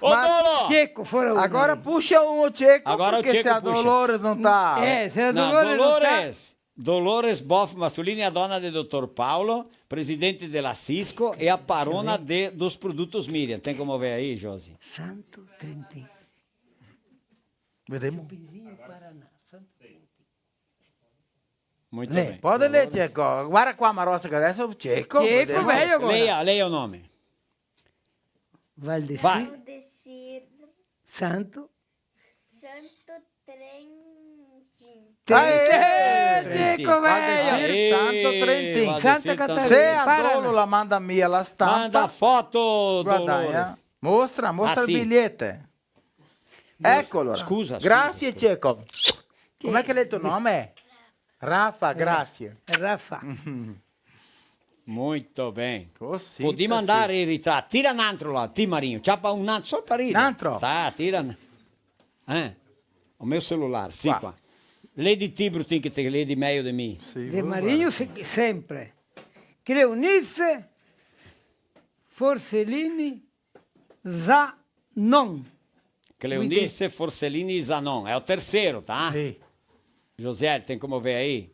Não Ô, Dolo! Cieco, fora Agora puxa o Cieco, Agora o perché Cieco se a puxa. Dolores não tá. se a Não, Dolores não tá... Dolores Boff Massolini é a dona do Dr. Paulo, presidente della Cisco e a parona dos produtos Miriam. Tem como ver aí, Josi? Santo Trentin. Vediamo. Muito Lei, bem. pode ler, Cieco. Guarda qua, Marossa, che adesso o Cieco. Cieco, vediamo. velho, agora. Leia o nome. Valdecir. Vai. Santo. Santo Trentin. Cieco, velho. Valdecir Santo Trentin. Santa Catarina. Se a Paraná. Dolo la manda mia la stampa. Manda foto, Guarda, Dolores. Mostra Ah, il sì. biglietto. Eccolo. Scusa. Grazie, Cieco. Com'è che è il tuo nome? Rafa, grazie. Rafa. Muito bem. Così. Podi mandare il ritratto. Tira un altro là, ti Marinho. Ciappa un altro, solo per ridere. Un altro? Tira. O meu celular, sì, qua. Lady Tibrutin che te ledi meglio di me. De Marinho sempre. Creunice. Forcellini. Zanon. Cleonice Forcellini Zanon. È il terzo, tá? Sì. José, tem como ver aí?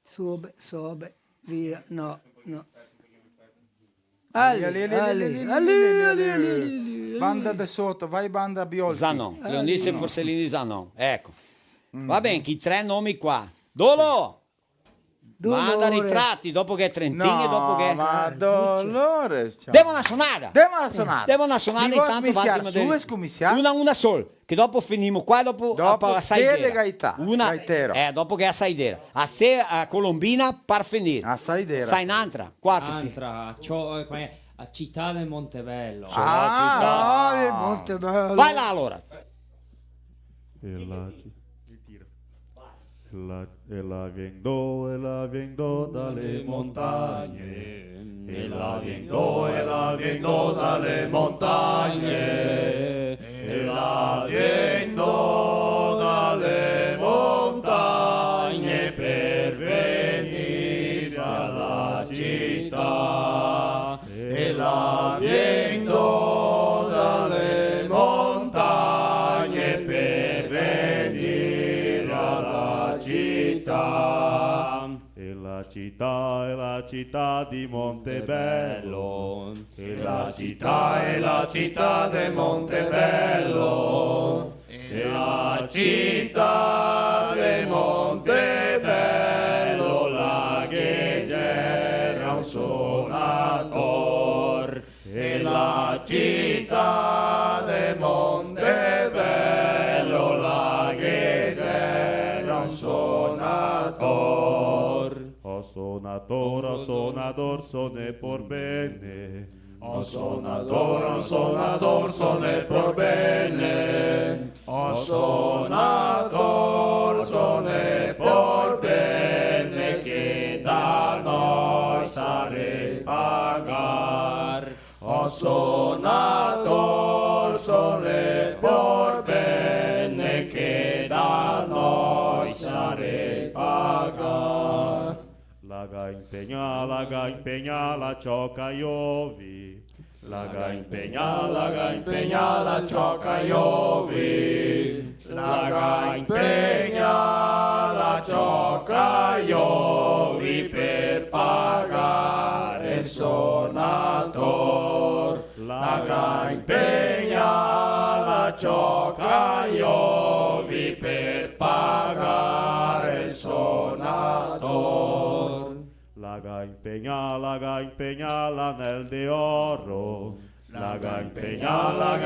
Sobe, vira, no. Banda da sotto, vai banda Biolfi. Zanon, Cleonice Forcellini Zanon, ecco. Va bene, chi 3 nomi qua. Dolo! Manda ritratti dopo che è Trentini e dopo che è... ma Dolores... Devo una sonata! Devo una sonata intanto una sol, che dopo finimo qua, dopo la saideira. Dopo che è a saideira. A se a Colombina par finire. A saideira. Sai un'altra, 4 a Città del Montebello. Montebello. Vai là allora. E la viendo dalle montagne, e la viendo dalle montagne, e la viendo dalle montagne per venire alla città, e la viendo dalle montagne per venire alla città. E la città di Montebello, e la città di Montebello, e la città di Montebello, là che c'era un suonator, e la città di Montebello, là che c'era un suonator. O sonador, soné por bene. O sonador, soné por bene. O sonador, soné por bene, che da noi sare pagar. O sonador, soné por bene, che da noi sare pagar. Laga impegna la ciocca iovi. Laga impegna la ciocca iovi. Laga impegna la ciocca iovi per pagare il suonator. Laga impegna la ciocca iovi per pagare il suonator. Laga impegnala nel de oro. Laga impegnala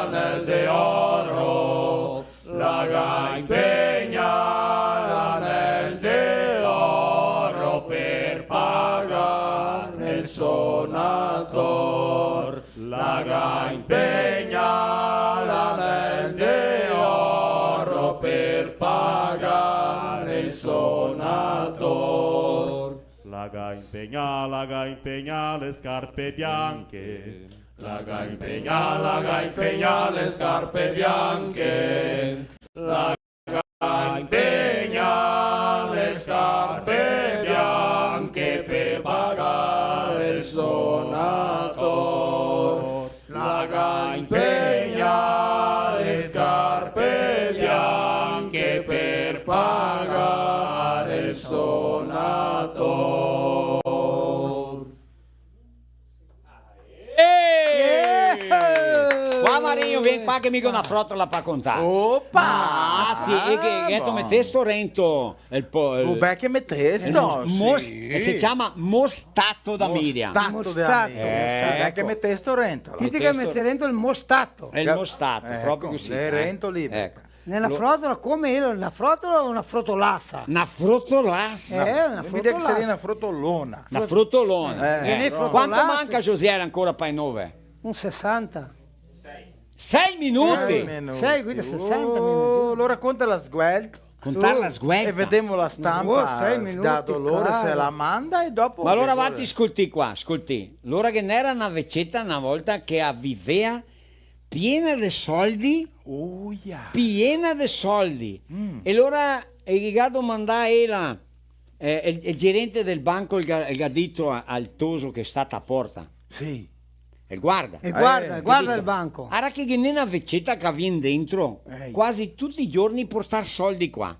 nel de oro. Laga impegnala nel de oro per pagare il suonator. Laga impegnala nel de oro per pagare il suonator. Laga impegna le scarpe bianche. Laga impegna le scarpe bianche. Laga impegna le scarpe bianche per pagare il suonator. Laga impegna le scarpe bianche per pagare il suonator. Qua Marinho, vieni qua che mica una frottola per contare. Opa! Sì, e che tu mettesto rento. Che mettesto? Si chiama mostato da Miriam. Mostato da Miriam. Che mettesto rento? Chi che mette rento il mostato? È il mostato, proprio così. Le rento lì. Ecco. Nella frottola come una frottola o una frottolassa? Una frottolassa? Una mi dica che sarebbe una frottolona. Una frottolona. Quanto manca Josiele ancora per 9? Un 60. 6 minuti? 6, quindi 60 minuti. Lo racconta la sguelta. Contare la sguelta. E vediamo la stampa da Dolores se la manda e dopo... Ma allora avanti, ascolti qua, ascolti. L'ora che n'era una vecetta una volta che avvivea piena di soldi, piena di soldi. E allora è legato a mandare il gerente del banco, il gadito al toso che è stata a porta. Sì. E guarda. Guarda il banco. Ora che viene una vecetta che viene dentro quasi tutti i giorni portare soldi qua.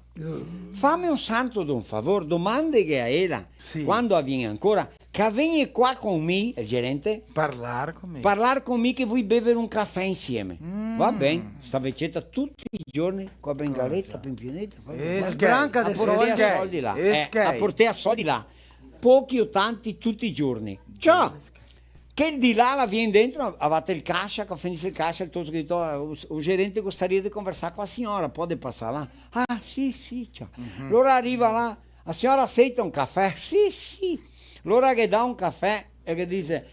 Fammi un santo d'un favore, domande che a era quando avviene ancora che vieni qua con me, il gerente, Parlare con me. parlare con me che vuoi bere un caffè insieme. Va bene, sta vecchietta tutti i giorni con la bengaletta, pimpionetta, Branca a de portare a soldi. soldi là, Ok. a portare a soldi là, pochi o tanti tutti i giorni. Ciao! Che il di là la viene dentro, avete il cash, che finisce il cash, il tutto detto, il gerente gostaria di conversare con la signora, può passare là? Ah, sì, ciao. Allora arriva là, la signora accetta un caffè? Sì. Allora che dà un caffè e che dice,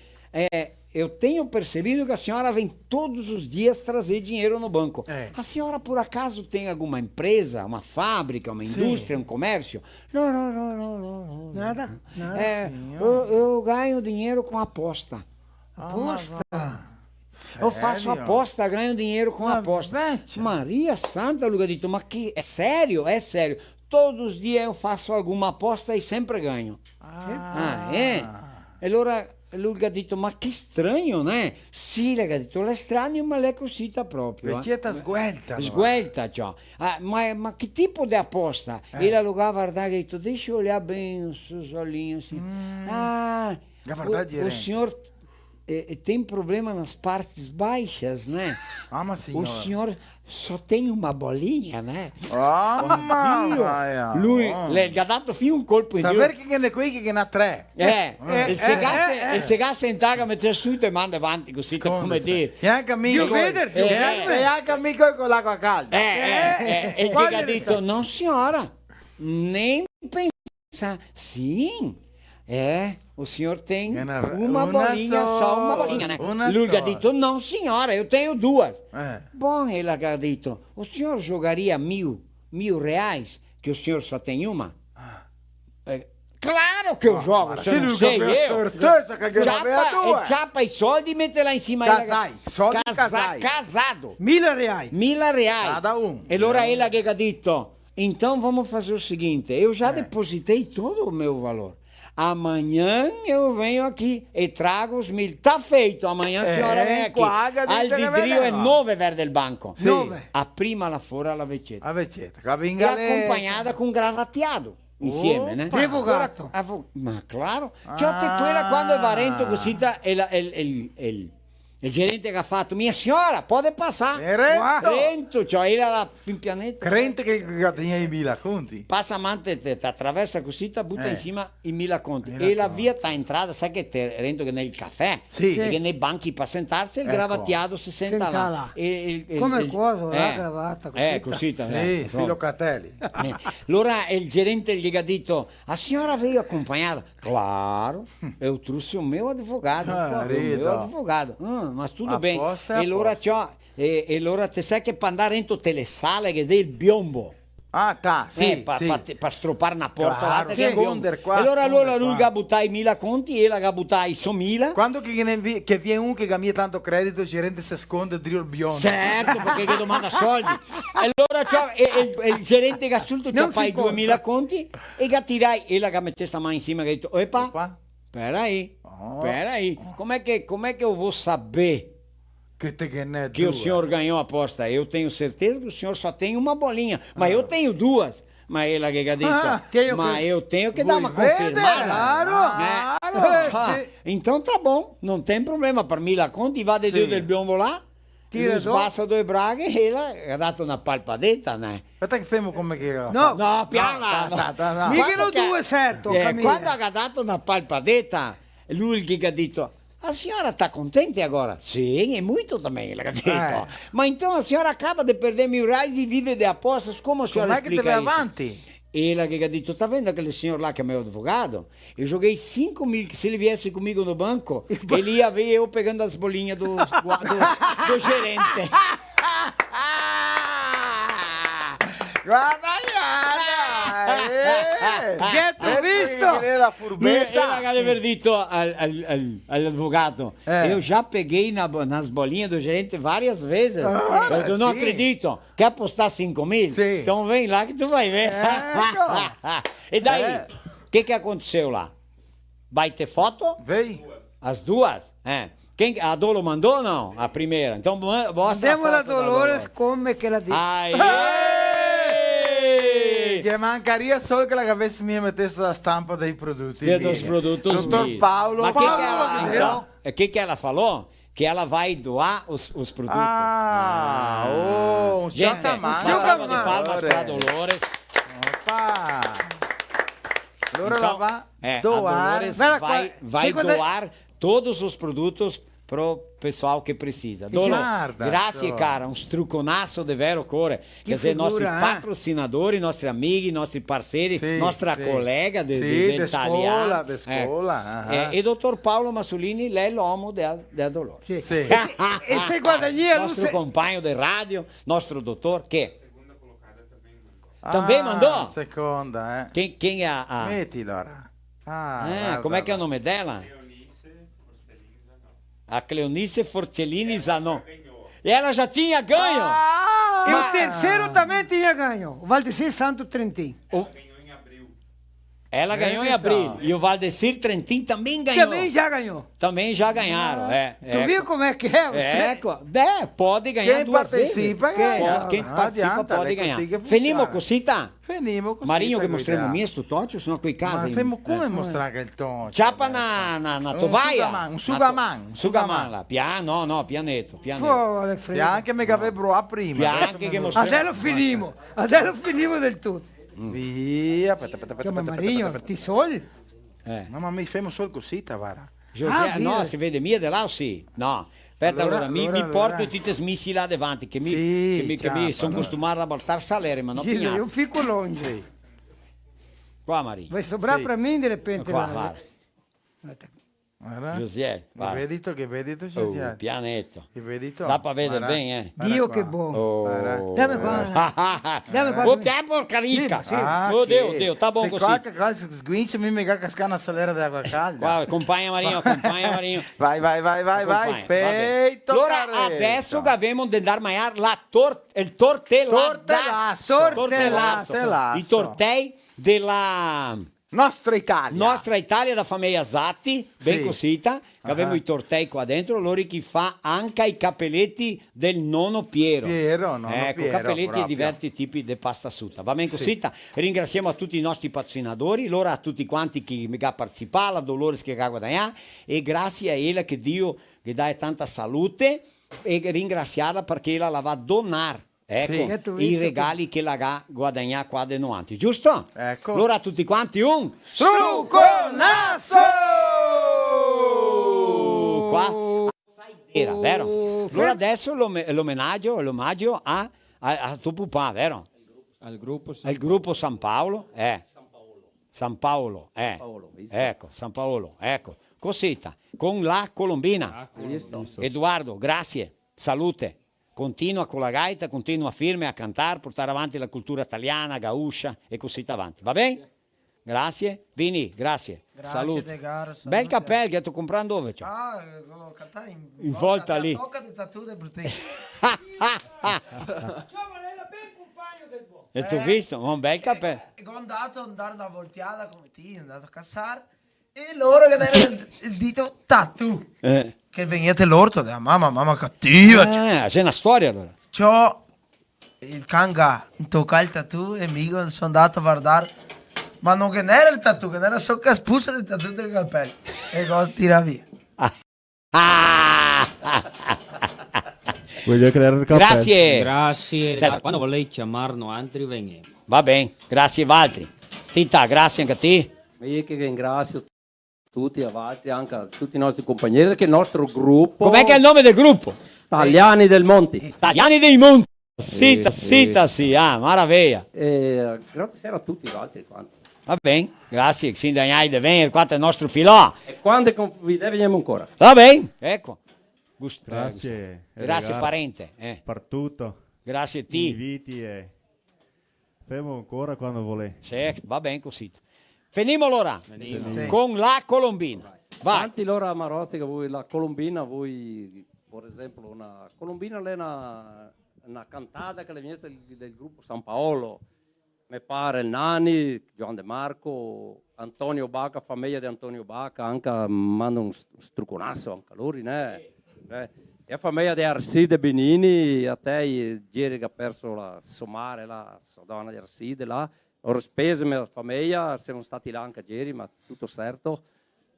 eu tenho percebido que a senhora vem todos os dias trazer dinheiro no banco. A senhora por acaso tem alguma empresa, uma fábrica, uma indústria, um comércio? Não. Nada? Eu ganho dinheiro com aposta. Aposta? Eu faço aposta, ganho dinheiro com aposta. Maria Santa, Luca dito, mas que é sério? É sério. Todos os dias eu faço alguma aposta e sempre ganho. E allora lui ha detto, ma che strano, né? Sì, le ha detto, è strano, ma l'è cosita proprio. Vecchietta sguelta. Sguelta, cioè. Ma che tipo di aposta? E la lo ha guardato e ha detto, deixa eu olhar bem o seu olhinho assim. O senhor tem problema nas partes baixas, né? Ma signora. O senhor só tem uma bolinha, né? Mamma Lui le ha dato fino un colpo in Saper che ne qui che ne ha tre. il segasse in taga mette su e manda avanti così come dire. E anche amico. E anche amico con l'acqua calda. E il che ha detto, no signora, nem pensa. Sim. O senhor tem uma bolinha só, uma bolinha, né? Lui ha detto, não senhora, eu tenho duas. Bom, ele ha detto, o senhor jogaria mil reais, que o senhor só tem uma? Claro que eu jogo, se eu não sei eu. Chapa i soldi e mette lá em cima. Casai, soldi casai. Casado. R1.000. R1.000. Cada um. E allora ele ha detto, então vamos fazer o seguinte, eu já depositei todo o meu valor. Amanhã eu venho aqui e trago os 1.000. Tá feito, amanhã a senhora vem aqui. Al Didrio è 9 verde il banco. Sì. 9. A prima là fuori la vecchietta. La vecchietta, E accompagnata con gravatiato. Insieme, né? Advogato. Ma claro. Cioè, quella quando è varento così, il gerente che ha fatto, mia signora, può passare. Rento, cioè era la pianeta. Crente che tinha i 1.000 conti. Passa amante, attraversa così, butta insieme i 1.000 conti. E la via sta entrata, sai che rento che nel caffè, che nei banchi per sentarsi, il gravatiato si senta là. Come cosa, la gravata, così. Sì, locatelli. Allora il gerente gli ha detto, la signora veio accompagnata. Claro, eu trouxe o meu advogado. Mas tudo bem. E allora te sai che per andare dentro telesale che è il biombo. Ah, tá, sì, per stroppare una porta. Claro, e allora lui ha buttato i 1.000 conti e la ha buttato i suoi 1.000. Quando che viene un che gamia tanto credito, il gerente si nasconde dentro il biondo. Certo, perché che domanda soldi. Allora il gerente che ha assunto ci fa i 2.000 conti e che tirai e la che mette sta mano insieme e ha detto, epa, spera aí. Como é que eu vou saber que o senhor ganhou a aposta? Eu tenho certeza que o senhor só tem uma bolinha, mas eu tenho duas. Mas ele ha detto, mas eu tenho que dar uma confirmada. Claro. Então tá bom, não tem problema. Per 1.000 conti va del biombo là, lui spassa 2 braghe e ele ha dato una palpadetta, né? Aspetta che fermo come che... No, piano. Mica no due certo, quando ha dato una palpadetta, lui gli ha detto, a senhora está contente agora? Sim, e muito também, ele ha detto. Mas então a senhora acaba de perder 1.000 reais e vive de apostas, como a senhora explica isso? Come è che te vai avanti? E ele ha detto, tá vendo aquele senhor lá que é meu advogado? Eu joguei 5.000, que se ele viesse comigo no banco, ele ia ver eu pegando as bolinhas do gerente. Guadagnata! Visto? Ela ha aver detto all'avvocato, eu já peguei nas bolinhas do gerente várias vezes. Eu não acredito. Quer apostar 5.000? Então vem lá que tu vai ver. E daí? O que aconteceu lá? Vai ter foto? Vem. As duas? A Dolo mandou ou não? A primeira. Então mostra a foto. Andiamo a Dolores come che la dice. Che mancaria solo che la avesse mia mettesse la stampa dei prodotti. Dos produtos Dottor Mii. Paulo. Mas o que ela falou? Que ela vai doar os produtos. Um Gente, uma salva de palmas para Dolores. Opa! Allora Então, la va a doar. Dolores vai doar todos os produtos pro pessoal que precisa. Dolores, Guarda, grazie só. cara, um truconaço de vero core. Quer dizer, figura, nostri eh? patrocinadori, nostri amici, nostri parceiri, Sì, nostra sì. collega Sì, del de italiano. scuola, de scuola, E dottor Paolo Massolini, lei è l'uomo della Dolores. Sì. Sì. E se guadagnia, non Nostro se... compagno di radio, nostro dottor, che também mandou? Seconda, Quem é a... Mettila ora. Guarda como é que é o là. nome dela? A Cleonice Forcellini Zanon. E ela já tinha ganho! E o terceiro também tinha ganho. O Valdecir Santo Trentin. Ela ganhou em abril. E o Valdecir Trentin também ganhou. Também já ganhou. Também já ganharam. Tu viu como é que é? Pode ganhar Quem duas participa, vezes. ganha. Quem Não participa adianta, pode lei ganhar. consiga Venimo funzionare. cosita? Venimo così. Marinho che mostriamo minha sto tocio, sono qui Ma casa. femo come mostrare il tono? Ciapa na tovaia. Un sugaman. Un sugaman là. Piano, no, pianetto. Fuori, E anche me che avevo a prima. Bianchi che mostriamo. Adesso finimo del tutto. Via. Ma Marinho, ti soli? No, ma mi fermo solo così, Tavara. José, no, si vede mia de là o sì? No. Aspetta, allora, mi porto tutti i smissi là davanti, che mi sono costumato a portare salere, ma non Sì, pigliato. io fico longe. Qua, Maria. Vai sobrare per me di repente. Qua, guarda. Guarda. José, guarda. Che vedito, José. Pianetto. Che vedito. Dá pra vedere bene, eh? Dio che buono. Dammi qua. Dammi qua. Oh, che porcarica. Oh, Dio, tá bom se così. qualche cosa sguince, mi mega cascare una salera d'acqua calda. Guarda, compagna Marinho. Vai. Feito, Allora, caretta. adesso abbiamo di dar maiar il tortellasso. I tortei della... Nostra Italia da famiglia Zatti, ben Sì. cosita, che abbiamo i tortei qua dentro, loro chi fa anche i cappelletti del nonno Piero. Nonno ecco, Piero, cappelletti proprio. di diversi tipi di pasta asciutta. Va bene cosita? Ringraziamo a tutti i nostri patrocinatori, loro a tutti quanti che mi ha partecipato, a Dolores che ha guadagnato, e grazie a ella che Dio gli dà tanta salute, e ringraziarla perché ella la va a donare. Ecco, i regali che la ha guadagnato qua da noi, giusto? Ecco. Allora a tutti quanti un Struconasso! qua era, vero? Allora adesso l'omaggio a tuo papà, vero? Al gruppo Al gruppo San Paolo, San Paolo, ecco, San Paolo, ecco, cosita, con la colombina. Edoardo, grazie, salute. Continua con la gaita, continua firme a cantare, portare avanti la cultura italiana, gauscia e così avanti. Va bene? Grazie. Vini, grazie. Salute. Bel cappello che sto comprando dove c'è? Devo cantare In volta lì. Tocca di tatu del Brutino. E tu visto? Un bel cappello. E ho andato a andare una volteata come te, andato a cassare. E loro che avevano il dito tatu. Che venite l'orto della mamma cattiva. C'è una storia allora. C'ho il canga tocca il tatu e mi sono andato a guardare. Ma non che era il tatu, che era solo che spuzza del tatu del cappello. E lo tira via. Voglio creare il cappello. Grazie. Senta. Quando volete chiamarnos altri veniamo. Va bene, grazie Valtri. Tita, grazie anche a te. Io che ringrazio tutti, a Valtri, anche a tutti i nostri compagni, che il nostro gruppo... Com'è che è il nome del gruppo? Tagliani del Monti. Tagliani dei Monti. Sita, sì, maraviglia. Grazie a tutti gli altri quanti. Va bene, grazie, sin dagnai di venire, qua è il nostro filò. E quando vi vediamo ancora? Va bene, ecco. Grazie. Grazie parente. Per tutto. Grazie a te. Inviti e fermo ancora quando volete. Sì, va bene così. Finimo allora Sì. con la colombina. Vai. Tanti loro a Marossi che voi, la colombina, voi, per esempio, una colombina è una cantata che le viene del gruppo San Paolo. Mi pare il Nani, Gian De Marco, Antonio Bacca, famiglia di Antonio Bacca, anche manda un struconasso anche loro, né? E la famiglia di Arside Benini, a te ieri che ha perso la Somare, la donna di Arside là, ho spese per la famiglia, siamo stati là anche ieri, ma tutto certo.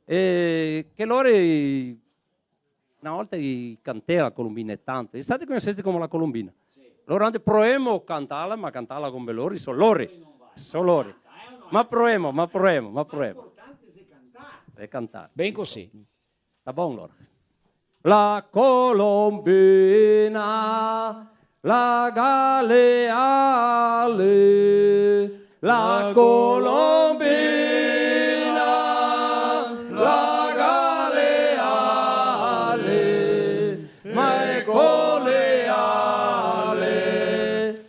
E che loro una volta cantava la colombina tanto, state conoscete come la colombina. Loro hanno proviamo a cantarla, ma cantarla come loro, sono loro. Ma proviamo. E cantare. Ben così. Sta buono loro. La colombina, la galeale, la colombina, la galeale, ma è coleale,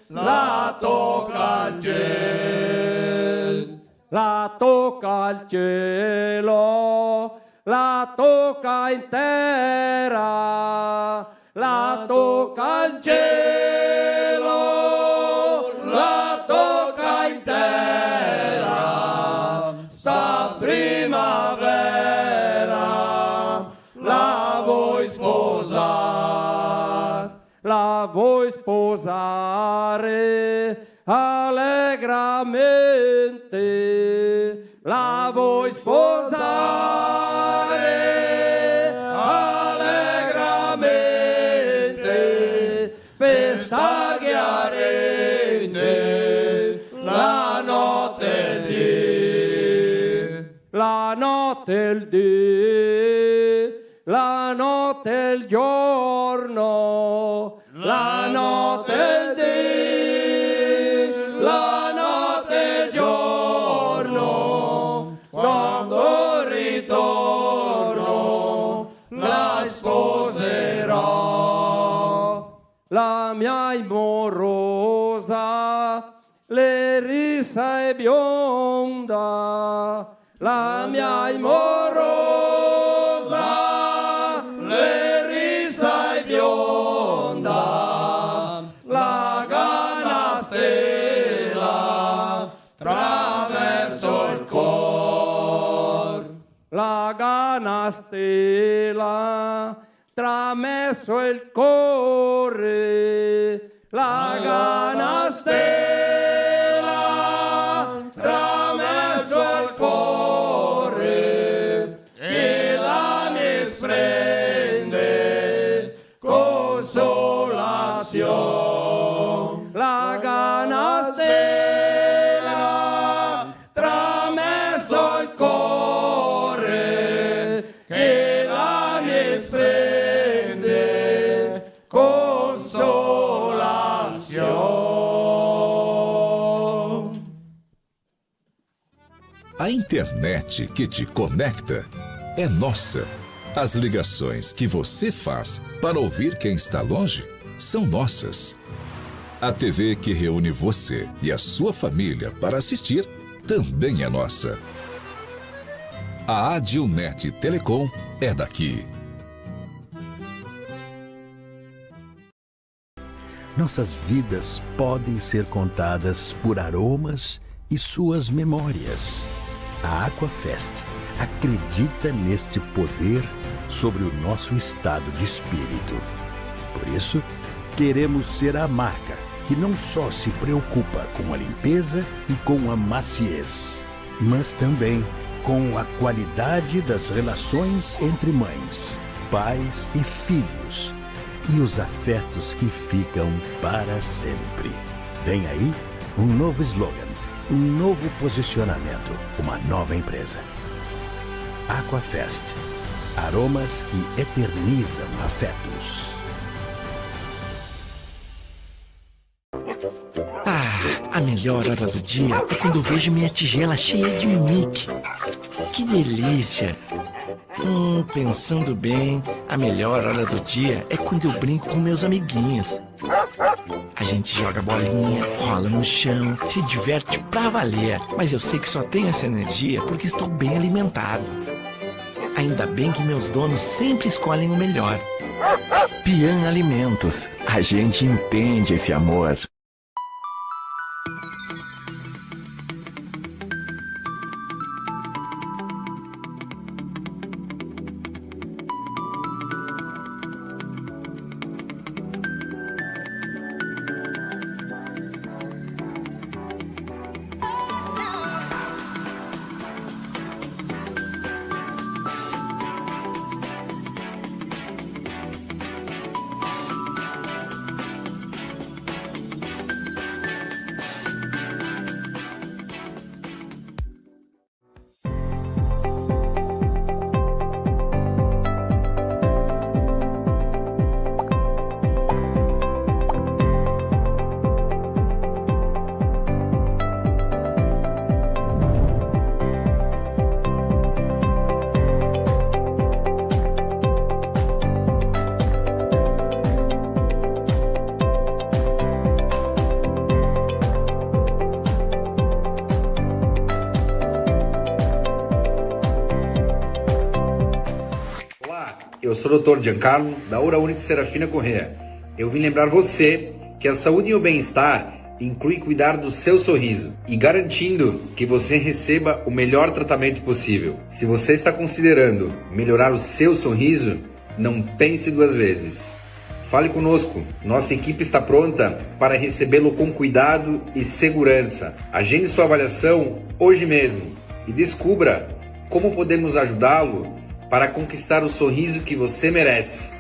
la tocca al cielo, la tocca al cielo, la tocca intera, la tocca al cielo, la tocca intera, sta primavera, la vuoi sposare allegramente, la vuoi sposare allegramente, festa chiarente, la notte e il dì, la notte e il dì, la notte e il giorno, la notte e il dì, la notte e il giorno, quando ritorno la sposerò. La mia amorosa, le risa e bionda, la mia amorosa, le risa e bionda, la ganastela traverso il cor, la ganastela tramesso il cuore, la ganastela tramesso il cuore, che la mi sprende consolazione, la ganastela tramesso il cuore, che la mi sprende consolazione. A internet que te conecta é nossa. As ligações que você faz para ouvir quem está longe são nossas. A TV que reúne você e a sua família para assistir também é nossa. A Adilnet Telecom é daqui. Nossas vidas podem ser contadas por aromas e suas memórias. A Aquafest acredita neste poder sobre o nosso estado de espírito. Por isso, queremos ser a marca que não só se preocupa com a limpeza e com a maciez, mas também com a qualidade das relações entre mães, pais e filhos e os afetos que ficam para sempre. Vem aí um novo slogan, um novo posicionamento, uma nova empresa. Aquafest. Aromas que eternizam afetos. A melhor hora do dia é quando eu vejo minha tigela cheia de Mickey. Que delícia! Pensando bem, a melhor hora do dia é quando eu brinco com meus amiguinhos. A gente joga bolinha, rola no chão, se diverte pra valer. Mas eu sei que só tenho essa energia porque estou bem alimentado. Ainda bem que meus donos sempre escolhem o melhor. Pian Alimentos. A gente entende esse amor. sou o Dr. Giancarlo, da Ora Única Serafina Corrêa. Eu vim lembrar você que a saúde e o bem-estar inclui cuidar do seu sorriso e garantindo que você receba o melhor tratamento possível. Se você está considerando melhorar o seu sorriso, não pense duas vezes. Fale conosco, nossa equipe está pronta para recebê-lo com cuidado e segurança. Agende sua avaliação hoje mesmo e descubra como podemos ajudá-lo para conquistar o sorriso que você merece.